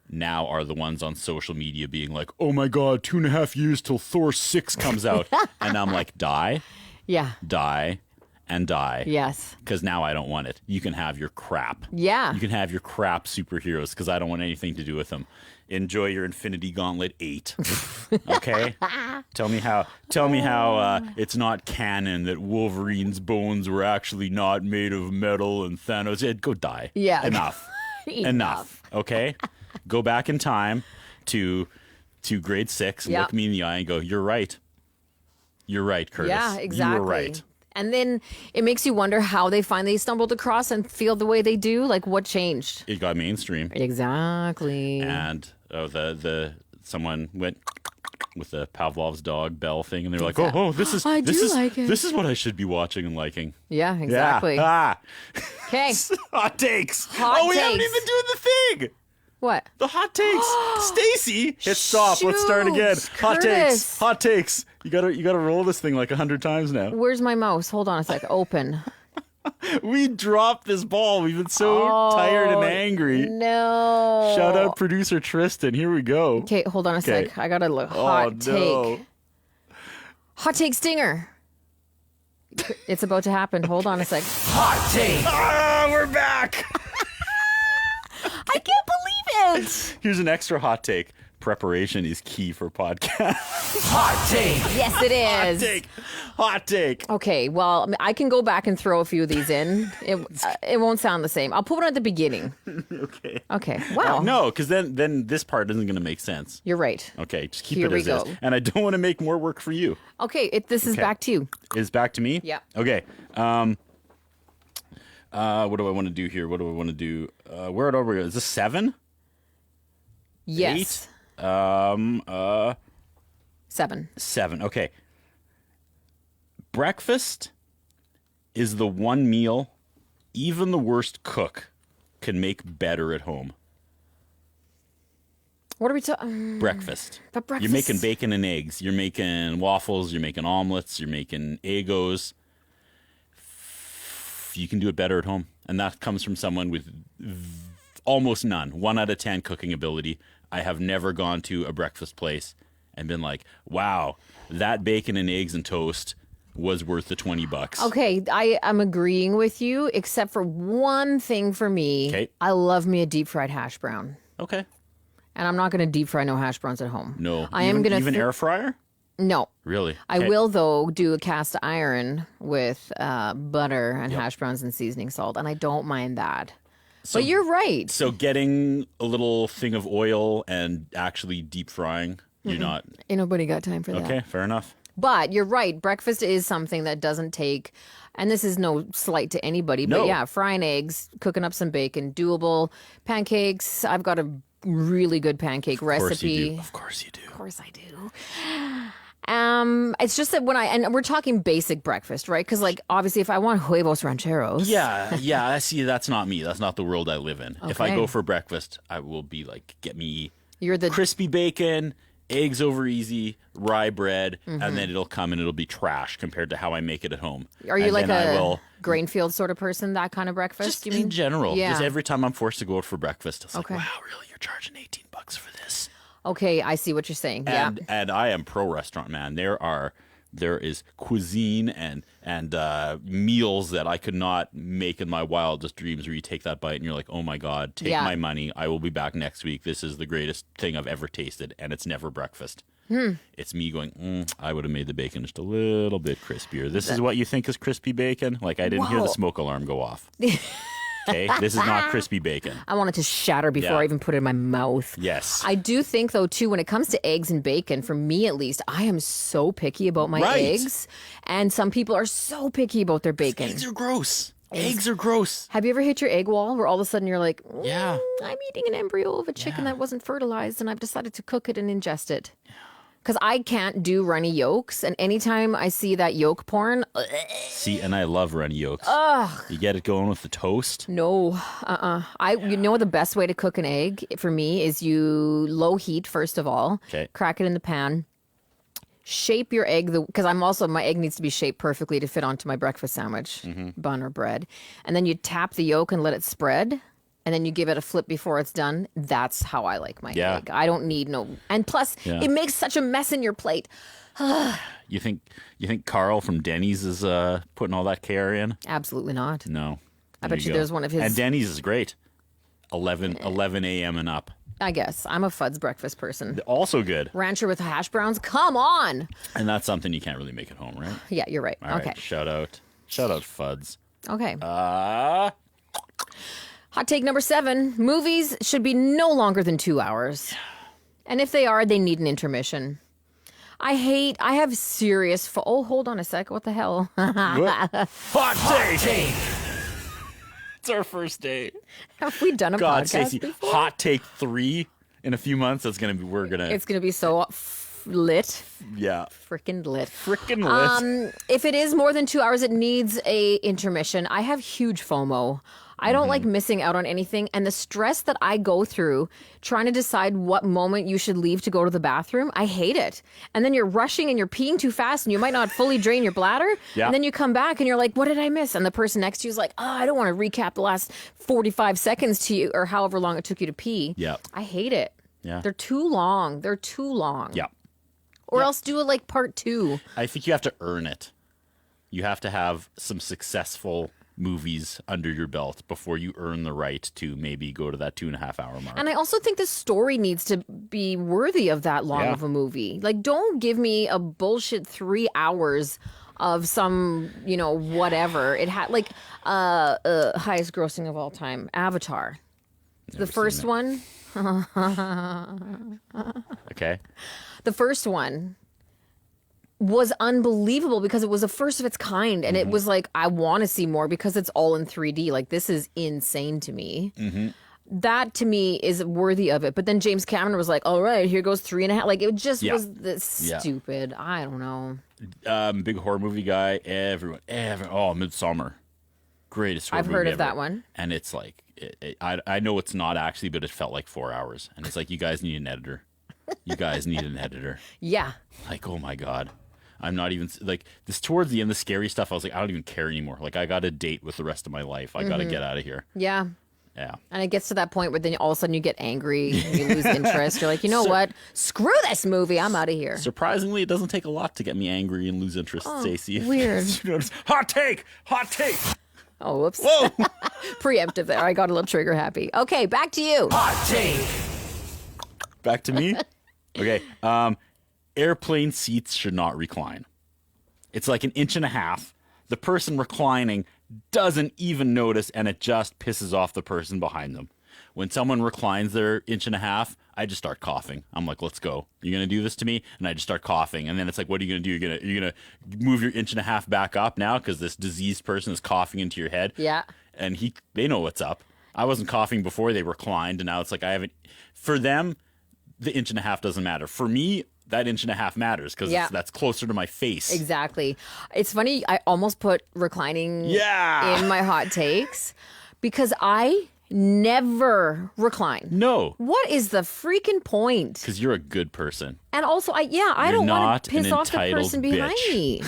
now are the ones on social media being like, oh my God, 2.5 years till Thor 6 comes out. And I'm like, die, and die. Yes. Because now I don't want it. You can have your crap. Yeah. You can have your crap superheroes because I don't want anything to do with them. Enjoy your Infinity Gauntlet 8. Okay? Tell me how it's not canon that Wolverine's bones were actually not made of metal and Thanos. Yeah, go die. Yeah. Enough. Enough. Okay? Go back in time to grade 6 and look me in the eye and go, you're right. You're right, Curtis. Yeah, exactly. You were right. And then it makes you wonder how they finally stumbled across and feel the way they do. Like, what changed? It got mainstream. Exactly. And someone went with the Pavlov's dog bell thing, and they're like, "Oh, this is like it. This is what I should be watching and liking." Yeah, exactly. Yeah. Okay. Hot takes. Hot we haven't takes. even doing the thing. What? The hot takes. Stacy, hit stop. Let's start again. Hot Curtis. takes. Hot takes. You gotta roll this thing like 100 times now. Where's my mouse? Hold on a sec. Open. We dropped this ball. We've been so tired and angry. No. Shout out producer Tristan. Here we go. Okay, hold on a sec. I got a hot take. Hot take stinger. It's about to happen. Hold on a sec. Hot take. We're back. I can't believe it. Here's an extra hot take. Preparation is key for podcasts. Hot take. Yes, it is. Hot take. Okay, well, I can go back and throw a few of these in. It won't sound the same. I'll put one at the beginning. Okay. Okay. Wow. No, because then this part isn't going to make sense. You're right. Okay, just keep Here it we as go. is. And I don't want to make more work for you. Okay, this is back to you. It's back to me? Yeah. Okay. What do I want to do here? What do I want to do? Where are we? Is this 7? Yes. 8? 7. 7. Okay. Breakfast is the one meal even the worst cook can make better at home. What are we talking? Breakfast. But breakfast. You're making bacon and eggs. You're making waffles. You're making omelets. You're making Eggos. You can do it better at home. And that comes from someone with almost none. 1 out of 10 cooking ability. I have never gone to a breakfast place and been like, wow, that bacon and eggs and toast was worth the $20. Okay, I am agreeing with you, except for one thing for me. Okay. I love me a deep fried hash brown. Okay. And I'm not going to deep fry no hash browns at home. No. I am going to even air fryer? No. Really? I Okay. will, though, do a cast iron with butter and hash browns and seasoning salt, and I don't mind that. But you're right. So getting a little thing of oil and actually deep frying, you're not. Ain't nobody got time for that. Okay, fair enough. But you're right. Breakfast is something that doesn't take, and this is no slight to anybody, but No. yeah, frying eggs, cooking up some bacon, doable. Pancakes, I've got a really good pancake Of course recipe. you do. Of course you do. Of course I do. It's just that and we're talking basic breakfast, right? Because like obviously if I want huevos rancheros. Yeah, I see. That's not me. That's not the world I live in. If I Okay. go for breakfast, I will be like, get me You're the crispy bacon, eggs over easy, rye bread, and then it'll come and it'll be trash compared to how I make it at home. Are you And like then I a will, Grainfield sort of person, that kind of breakfast? just you in mean? general, Yeah. just every time I'm forced to go out for breakfast, it's Okay. like, wow, really, you're charging $18 for this? Okay, I see what you're saying. And I am pro restaurant man. There is cuisine and meals that I could not make in my wildest dreams where you take that bite and you're like, oh my God, take Yeah. my money. I will be back next week. This is the greatest thing I've ever tasted. And it's never breakfast. It's me going, I would have made the bacon just a little bit crispier. This is what you think is crispy bacon? Like I didn't hear the Whoa. smoke alarm go off. Okay, this is not crispy bacon. I want it to shatter before Yeah. I even put it in my mouth. Yes. I do think, though, too, when it comes to eggs and bacon, for me at least, I am so picky about my Right. eggs. And some people are so picky about their bacon. Eggs are gross. Eggs are gross. Have you ever hit your egg wall where all of a sudden you're like, Yeah. I'm eating an embryo of a chicken that wasn't fertilized and I've decided to cook it and ingest it? Because I can't do runny yolks. And anytime I see that yolk porn, See, and I love runny yolks. You get it going with the toast. no, You know the best way to cook an egg for me is you low heat first of all. Okay. Crack it in the pan. Shape your egg because my egg needs to be shaped perfectly to fit onto my breakfast sandwich, bun or bread. And then you tap the yolk and let it spread. and then you give it a flip before it's done. That's how I like my Yeah. egg. I don't need no. And plus, Yeah. it makes such a mess in your plate. You think Carl from Denny's is putting all that care in? Absolutely not. No. I There bet you go. there's one of his. And Denny's is great. 11 a.m. and up. I guess I'm a Fudd's breakfast person. Also good. Rancher with hash browns. Come on. And that's something you can't really make at home, right? Yeah, you're right. All right. Okay. Shout out Fuds. Okay. Uh, Hot take number 7. Movies should be no longer than 2 hours. And if they are, they need an intermission. I have serious... Oh, hold on a sec. What the hell? hot take. It's our first date. Have we done a God, podcast Stacey, before? hot take 3 in a few months. That's gonna be. It's going to be so lit. Yeah. Freaking lit. Frickin' lit. If it is more than 2 hours, it needs a intermission. I have huge FOMO. I don't like missing out on anything. And the stress that I go through trying to decide what moment you should leave to go to the bathroom, I hate it. And then you're rushing and you're peeing too fast and you might not fully drain your bladder. Yeah. And then you come back and you're like, what did I miss? And the person next to you is like, oh, I don't want to recap the last 45 seconds to you or however long it took you to pee. Yeah. I hate it. Yeah. They're too long. They're too long. Yeah. Or else do it like part 2. I think you have to earn it. You have to have some successful movies under your belt before you earn the right to maybe go to that 2.5 hour mark. And I also think the story needs to be worthy of that long Yeah. of a movie. Like, don't give me a bullshit 3 hours of some, whatever. It had like highest grossing of all time, Avatar. Never The first seen one. Okay. The first one was unbelievable because it was the first of its kind. And it was like, I want to see more because it's all in 3D. Like, this is insane to me. That to me is worthy of it. But then James Cameron was like, all right, here goes 3.5. Like, it just Yeah. was this Yeah. stupid. I don't know. Big horror movie guy. Midsommar. Greatest horror I've movie heard of ever. that one. And it's like, I know it's not actually, but it felt like 4 hours. And it's like, you guys need an editor. You guys need an editor. Yeah. Like, oh my God. I'm not even, like, this towards the end, the scary stuff, I was like, I don't even care anymore. Like, I got a date with the rest of my life. I got to get out of here. Yeah. Yeah. And it gets to that point where then all of a sudden you get angry, you lose interest. You're like, you know what? Screw this movie. I'm out of here. Surprisingly, it doesn't take a lot to get me angry and lose interest, Stacey. weird. You notice? Hot take! Hot take! Oh, whoops. Whoa! Preemptive there. I got a little trigger happy. Okay, back to you. Hot take. Back to me? Okay. Airplane seats should not recline. It's like 1.5 inches. The person reclining doesn't even notice, and it just pisses off the person behind them. When someone reclines their 1.5 inches, I just start coughing. I'm like, let's go. You're gonna do this to me? And I just start coughing. And then it's like, what are you gonna do? You're gonna move your 1.5 inches back up now because this diseased person is coughing into your head. Yeah. And they know what's up. I wasn't coughing before they reclined, and now it's like I haven't. For them, the 1.5 inches doesn't matter. For me, that 1.5 inches matters because Yeah. that's closer to my face. Exactly. It's funny. I almost put reclining Yeah. in my hot takes because I never recline. No, What is the freaking point? because you're a good person. And also, I You're don't not want to an piss off the entitled person behind bitch. me.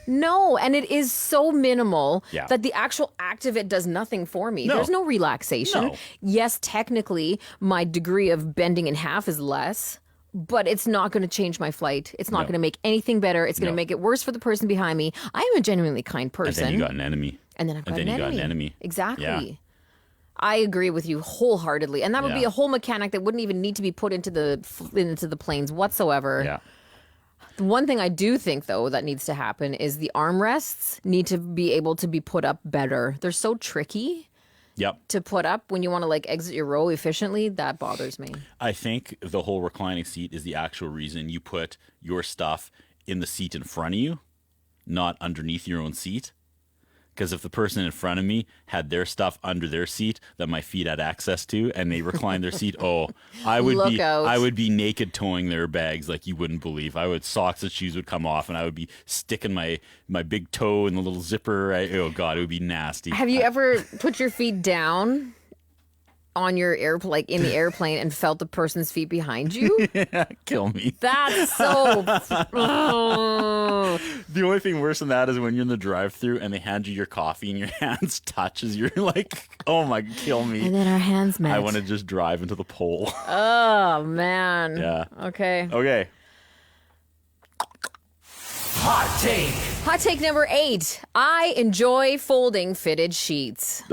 No, and it is so minimal Yeah. that the actual act of it does nothing for me. No. There's no relaxation. No. Yes, technically, my degree of bending in half is less, but it's not going to change my flight. It's not No. going to make anything better. It's going to No. make it worse for the person behind me. I am a genuinely kind And person. then you got an enemy. And then I've got and then an you enemy. got an enemy. Exactly. Yeah. I agree with you wholeheartedly, and that would be Yeah. a whole mechanic that wouldn't even need to be put into the planes whatsoever. Yeah. The one thing I do think, though, that needs to happen is the armrests need to be able to be put up better. They're so tricky Yep. to put up when you want to like exit your row efficiently. That bothers me. I think the whole reclining seat is the actual reason you put your stuff in the seat in front of you, not underneath your own seat. Because if the person in front of me had their stuff under their seat that my feet had access to, and they reclined their seat, I Look out. would be naked towing their bags like you wouldn't believe. Socks and shoes would come off, and I would be sticking my big toe in the little zipper. Oh God, it would be nasty. Have you ever put your feet down on your airplane, like in the airplane, and felt the person's feet behind you? Kill me. That's so. The only thing worse than that is when you're in the drive-thru and they hand you your coffee and your hands touch as you're like, oh my, kill me. And then our hands met. I want to just drive into the pole. Oh man. Yeah. Okay. Okay. Hot take. Hot take number 8. I enjoy folding fitted sheets.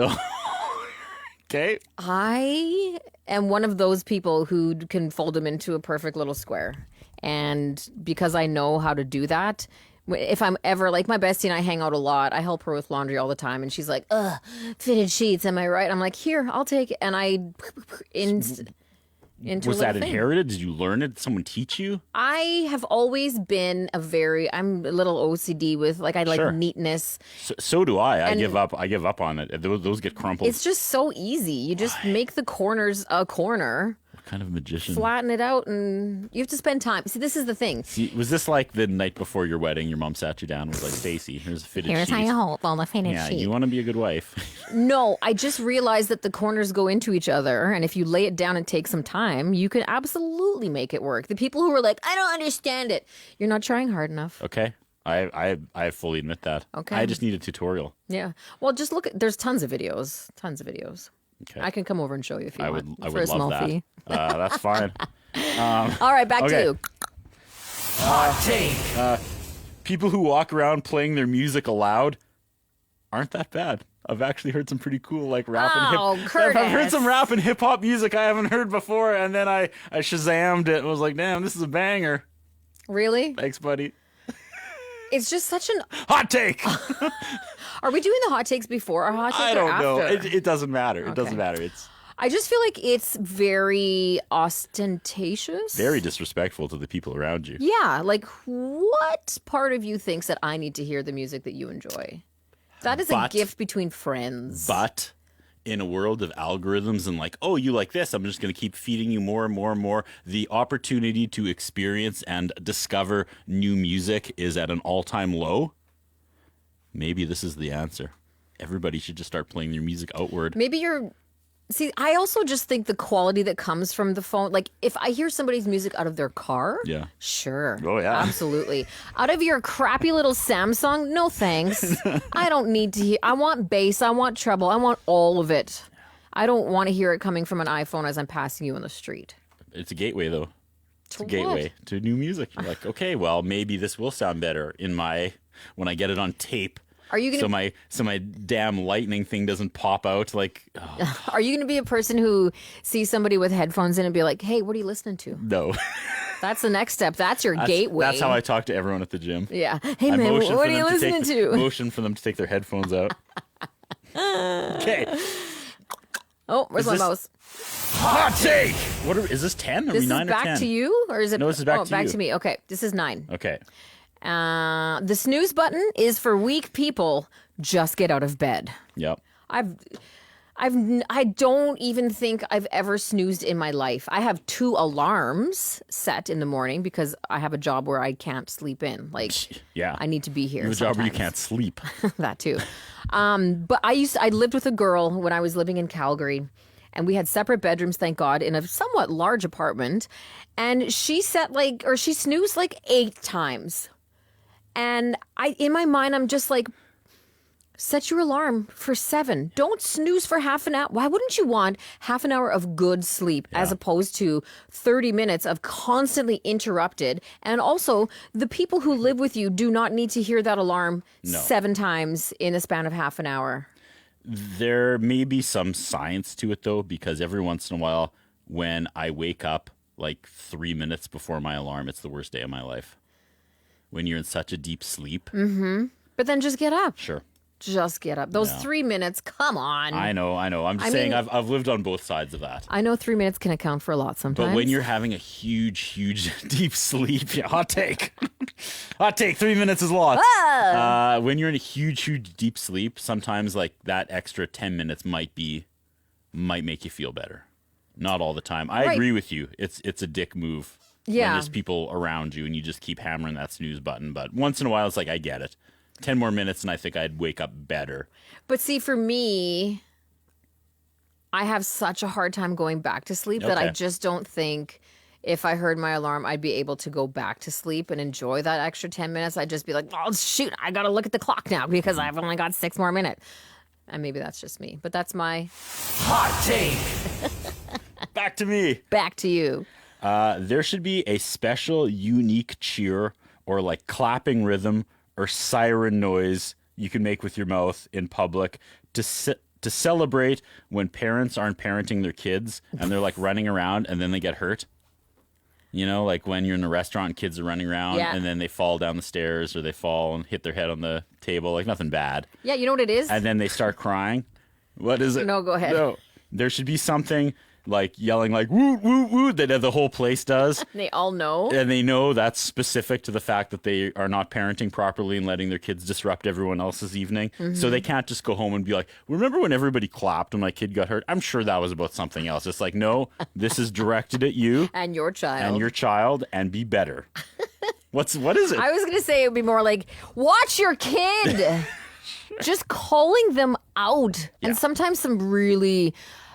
Okay. I am one of those people who can fold them into a perfect little square. And because I know how to do that, if I'm ever, like my bestie and I hang out a lot, I help her with laundry all the time. And she's like, ugh, fitted sheets, am I right? I'm like, here, I'll take it. And I, into Was a that little thing. inherited? Did you learn it? Did someone teach you? I have always been I'm a little OCD with, like, I like Sure. neatness. So do I. I And- give up on it. Those get crumpled. It's just so easy. You just make the corners a corner, What kind of magician? flatten it out, and you have to spend time. See, this is the thing. See, was this like the night before your wedding? Your mom sat you down and was like, "Stacy, here's a fitted sheet. hold all the fitted Yeah, you want to be a good wife." No, I just realized that the corners go into each other, and if you lay it down and take some time, you can absolutely make it work. The people who are like, I don't understand it, you're not trying hard enough. Okay, I fully admit that. Okay. I just need a tutorial. Yeah. Well, just look at, there's tons of videos. Okay. I can come over and show you if you I want. would for a love small that. fee. That's fine. All right, back Okay. to you. Hot take. People who walk around playing their music aloud aren't that bad. I've actually heard some pretty cool like rap and hip. Oh, I've heard Curtis. some rap and hip hop music I haven't heard before, and then I Shazammed it and was like, "Damn, this is a banger." Really? Thanks, buddy. It's just such an. Hot take. Are we doing the hot takes before our hot takes I or don't know. after? It doesn't matter. It doesn't Okay. matter. It's I just feel like it's very ostentatious. very disrespectful to the people around you. Yeah, like what part of you thinks that I need to hear the music that you enjoy? That is a But- gift between friends. But in a world of algorithms and like, oh, you like this, I'm just going to keep feeding you more and more and more. The opportunity to experience and discover new music is at an all-time low. Maybe this is the answer. Everybody should just start playing their music outward. Maybe you're. See, I also just think the quality that comes from the phone, like if I hear somebody's music out of their car, Yeah. sure. Oh, yeah. Absolutely. Out of your crappy little Samsung, no thanks. I don't need to hear. I want bass. I want treble. I want all of it. I don't want to hear it coming from an iPhone as I'm passing you on the street. It's a gateway, though. It's a what? gateway to new music. You're like, okay, well, maybe this will sound better when I get it on tape. Are you gonna So my damn lightning thing doesn't pop out like, oh, Are you going to be a person who sees somebody with headphones in and be like, "Hey, what are you listening to?" no. That's the next step. That's your gateway. That's how I talk to everyone at the gym. Yeah. Hey I man, motion what for are you them listening to? Motion for them to take their headphones out. Okay. Oh, where's my this- mouse? Hot take. Is this 10? Are This we is 9 or back 10? to you, or is it? No, this is back oh, to back you. to me. Okay, this is 9. Okay. The snooze button is for weak people. Just get out of bed. Yep. I don't even think I've ever snoozed in my life. I have 2 alarms set in the morning because I have a job where I can't sleep in. Like, Yeah. I need to be here. You have a job where you sometimes. can't sleep. That too. But I lived with a girl when I was living in Calgary, and we had separate bedrooms, thank God, in a somewhat large apartment. And she she snoozed like 8 times. And in my mind, I'm just like, set your alarm for 7. Don't snooze for half an hour. Why wouldn't you want half an hour of good sleep as opposed to 30 minutes of constantly interrupted? And also, the people who live with you do not need to hear that alarm 7 times in the span of half an hour. There may be some science to it, though, because every once in a while, when I wake up like 3 minutes before my alarm, it's the worst day of my life. When you're in such a deep sleep. But then just get up. Sure. Just get up. Those 3 minutes, come on. I know. I'm just saying I've lived on both sides of that. I know 3 minutes can account for a lot sometimes. But when you're having a huge deep sleep, yeah, hot take. Hot take, 3 minutes is lots. When you're in a huge deep sleep, sometimes like that extra 10 minutes might make you feel better. Not all the time. I Right. agree with you. It's a dick move. Yeah. When there's people around you and you just keep hammering that snooze button. But once in a while, it's like, I get it. 10 more minutes and I think I'd wake up better. But see, for me, I have such a hard time going back to sleep that I Okay. just don't think if I heard my alarm, I'd be able to go back to sleep and enjoy that extra 10 minutes. I'd just be like, oh, shoot, I got to look at the clock now because I've only got 6 more minutes. And maybe that's just me, but that's my Hot take. Back to me. back to you. There should be a special, unique cheer or like clapping rhythm or siren noise you can make with your mouth in public to celebrate when parents aren't parenting their kids and they're like running around and then they get hurt. You know, like when you're in a restaurant and kids are running around Yeah. and then they fall down the stairs or they fall and hit their head on the table, like nothing bad. Yeah, you know what it is? And then they start crying. What is it? No, go ahead. No. There should be something like yelling like woo, woo, woo that the whole place does. They all know. And they know that's specific to the fact that they are not parenting properly and letting their kids disrupt everyone else's evening. So they can't just go home and be like, remember when everybody clapped when my kid got hurt? I'm sure that was about something else. It's like, no, this is directed at you And your child. and your child and be better. What is it? I was going to say it would be more like, watch your kid. Just calling them out. Yeah. And sometimes some really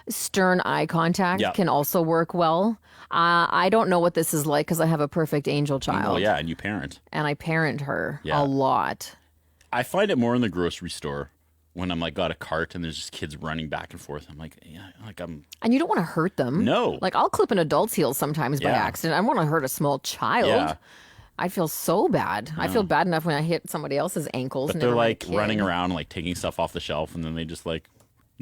stern eye contact Yeah. can also work well. I don't know what this is like because I have a perfect angel child. Oh, yeah, and you parent. And I parent her Yeah. a lot. I find it more in the grocery store when I'm like got a cart and there's just kids running back and forth. I'm like, yeah, like I'm And you don't want to hurt them. No. Like I'll clip an adult's heel sometimes by Yeah. accident. I want to hurt a small child. Yeah. I feel so bad. I feel bad enough when I hit somebody else's ankles. But never they're mind a like kid. running around, like taking stuff off the shelf, and then they just like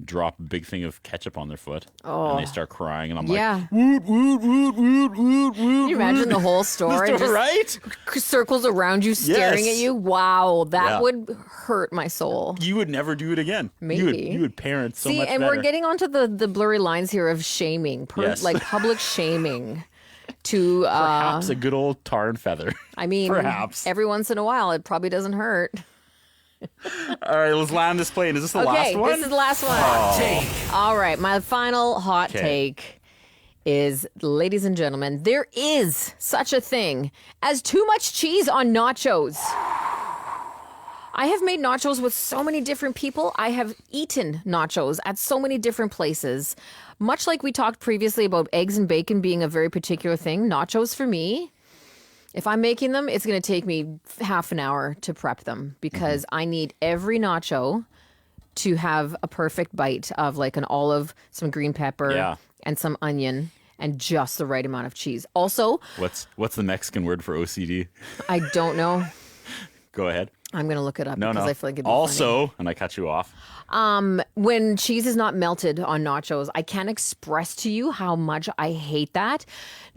drop a big thing of ketchup on their foot, and they start crying, and I'm Yeah. like, woot, woot, woot, woot, woot, Can you imagine the whole store and just right? circles around you staring Yes. at you? Wow, that Yeah. would hurt my soul. You would never do it again. Maybe. You would parent so See, much and better. we're getting onto the blurry lines here of shaming, Yes. like public shaming. To Perhaps a good old tar and feather. I mean, Perhaps. every once in a while, it probably doesn't hurt. All right, let's land this plane. Is this the Okay, last one? this is the last one. Take. All right, my final hot Okay. take is, ladies and gentlemen, there is such a thing as too much cheese on nachos. I have made nachos with so many different people. I have eaten nachos at so many different places. Much like we talked previously about eggs and bacon being a very particular thing, nachos for me, if I'm making them, it's going to take me half an hour to prep them because I need every nacho to have a perfect bite of like an olive, some green pepper, Yeah. and some onion, and just the right amount of cheese. Also, What's the Mexican word for OCD? I don't know. Go ahead. I'm going to look it up No, because no. I feel like it'd be funny. Also, and I cut you off. When cheese is not melted on nachos, I can't express to you how much I hate that.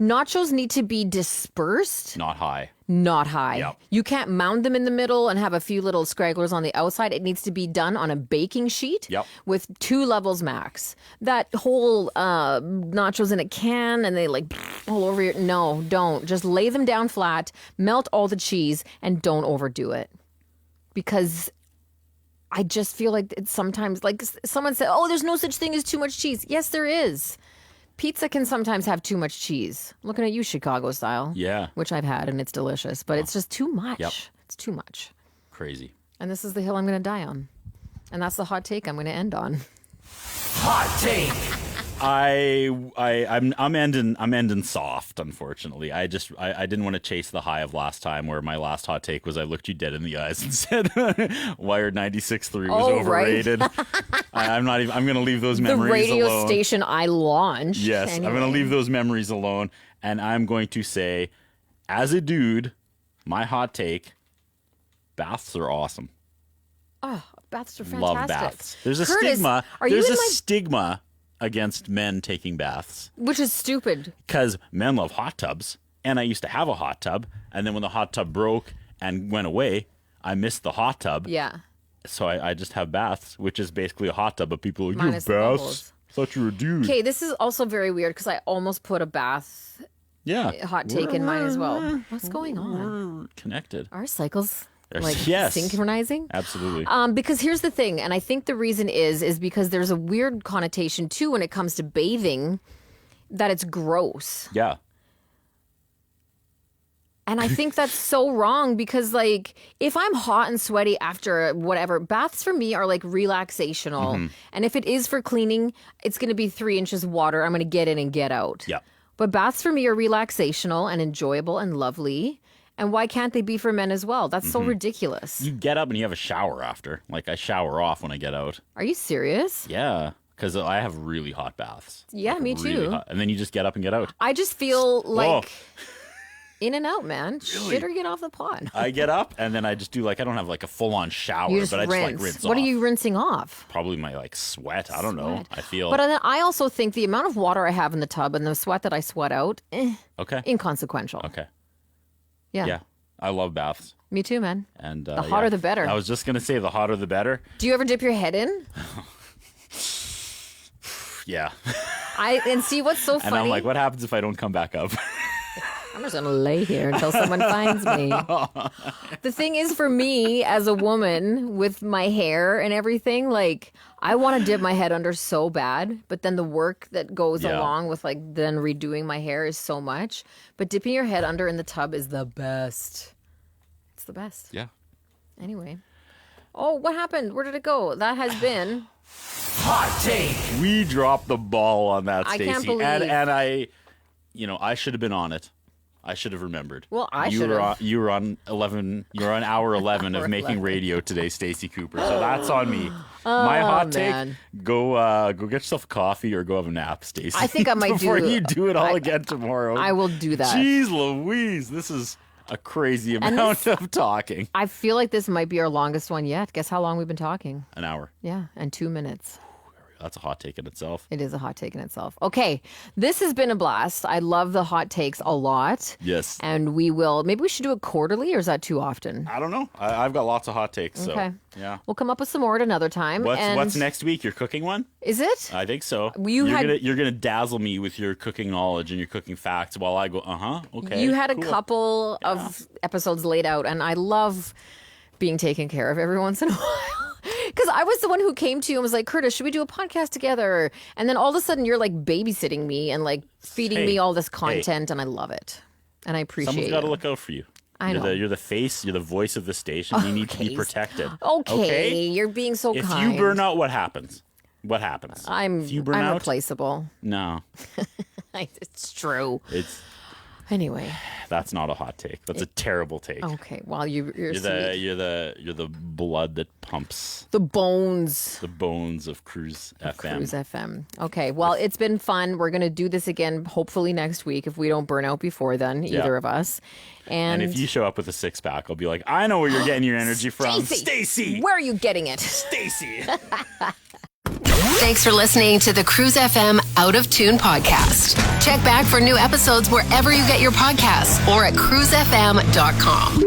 Nachos need to be dispersed, Not high. not high. Yep. You can't mound them in the middle and have a few little scragglers on the outside. It needs to be done on a baking sheet Yep. with 2 levels max. That whole nachos in a can and they like all over your... No, don't. Just lay them down flat, melt all the cheese, and don't overdo it. Because I just feel like it's sometimes, like someone said, oh, there's no such thing as too much cheese. Yes, there is. Pizza can sometimes have too much cheese. Looking at you, Chicago style. Yeah. Which I've had and it's delicious, but it's just too much. Yep. It's too much. Crazy. And this is the hill I'm going to die on. And that's the hot take I'm going to end on. Hot take. I'm ending soft, unfortunately. I didn't want to chase the high of last time where my last hot take was I looked you dead in the eyes and said Wired 96.3 was Oh, right. overrated. I'm gonna leave those The memories radio alone. station I launched. Yes, I'm gonna leave those memories alone, and I'm going to say, as a dude, my hot take: baths are awesome. Oh, baths are fantastic. Love baths. There's a Curtis, stigma. Are There's you a in my... stigma against men taking baths Which is stupid. because men love hot tubs, and I used to have a hot tub, and then when the hot tub broke and went away, I missed the hot tub. Yeah. So I just have baths, which is basically a hot tub, but people are like, you have Minus the baths? bubbles. I thought you were a dude. Okay, this is also very weird because I almost put a bath Yeah. hot take in mine as well. What's going on? We're connected. Are cycles There's- like yes. synchronizing? Absolutely. Because here's the thing, and I think the reason is because there's a weird connotation too when it comes to bathing that it's gross. Yeah. And I think that's so wrong because, like, if I'm hot and sweaty after whatever, baths for me are like relaxational. Mm-hmm. And if it is for cleaning, it's going to be 3 inches of water. I'm going to get in and get out. Yeah. But baths for me are relaxational and enjoyable and lovely. And why can't they be for men as well? That's so ridiculous. You get up and you have a shower after. Like, I shower off when I get out. Are you serious? Yeah, because I have really hot baths. Yeah, Like, me really too. hot. And then you just get up and get out. I just feel like Whoa. in and out, man. Shit or get off the pot. I get up and then I just do like, I don't have like a full-on shower, You just but I rinse. just like rinse What off. are you rinsing off? Probably my like sweat. I don't know. Sweat. I feel. But then I also think the amount of water I have in the tub and the sweat that I sweat out, okay. inconsequential. Okay. Yeah. Yeah. I love baths. Me too, man. And The hotter the better. I was just going to say the hotter the better. Do you ever dip your head in? Yeah. And see what's so And funny. I'm like, what happens if I don't come back up? I'm just gonna lay here until someone finds me. The thing is, for me as a woman with my hair and everything, like I want to dip my head under so bad, but then the work that goes Yeah. along with like then redoing my hair is so much. But dipping your head under in the tub is the best. It's the best. Yeah. Anyway. Oh, what happened? Where did it go? That has been. Hot take. We dropped the ball on that, I Stacey. can't believe- And I, I should have been on it. I should have remembered. Well, I you should were have. on, you were on 11. You were on hour 11 of Hour making 11. radio today, Stacey Cooper. So that's on me. My hot take: man. go get yourself a coffee or go have a nap, Stacey. I think I might before do- you do it all again tomorrow. I will do that. Jeez Louise, this is a crazy amount of talking. I feel like this might be our longest one yet. Guess how long we've been talking? An hour. Yeah, and 2 minutes. That's a hot take in itself. It is a hot take in itself. Okay, this has been a blast. I love the hot takes a lot. Yes. And maybe we should do it quarterly, or is that too often? I don't know. I've got lots of hot takes. So, Okay. yeah. We'll come up with some more at another time. What's next week? Your cooking one? Is it? I think so. You you're gonna dazzle me with your cooking knowledge and your cooking facts while I go, okay. You had cool. a couple of episodes laid out, and I love being taken care of every once in a while. Because I was the one who came to you and was like, Curtis, should we do a podcast together? And then all of a sudden you're like babysitting me and like feeding Hey, me all this content, and I love it. And I appreciate Someone's got to you. look out for you. I know. You're the face. You're the voice of the station. You need to be Okay. protected. Okay, you're being so If kind. you burn out, what happens? What happens? If you burn I'm out, replaceable. no, It's true. Anyway, that's not a hot take. That's a terrible take. okay. Well, you're You're sweet. you're the blood that pumps The bones. the bones of Cruise FM. Cruise FM. Okay. Well, it's been fun. We're gonna do this again, hopefully next week, if we don't burn out before then, either of us. And if you show up with a 6-pack, I'll be like, I know where you're getting your energy from, Stacey. where are you getting it? Stacey. Thanks for listening to the Cruise FM Out of Tune podcast. Check back for new episodes wherever you get your podcasts or at cruisefm.com.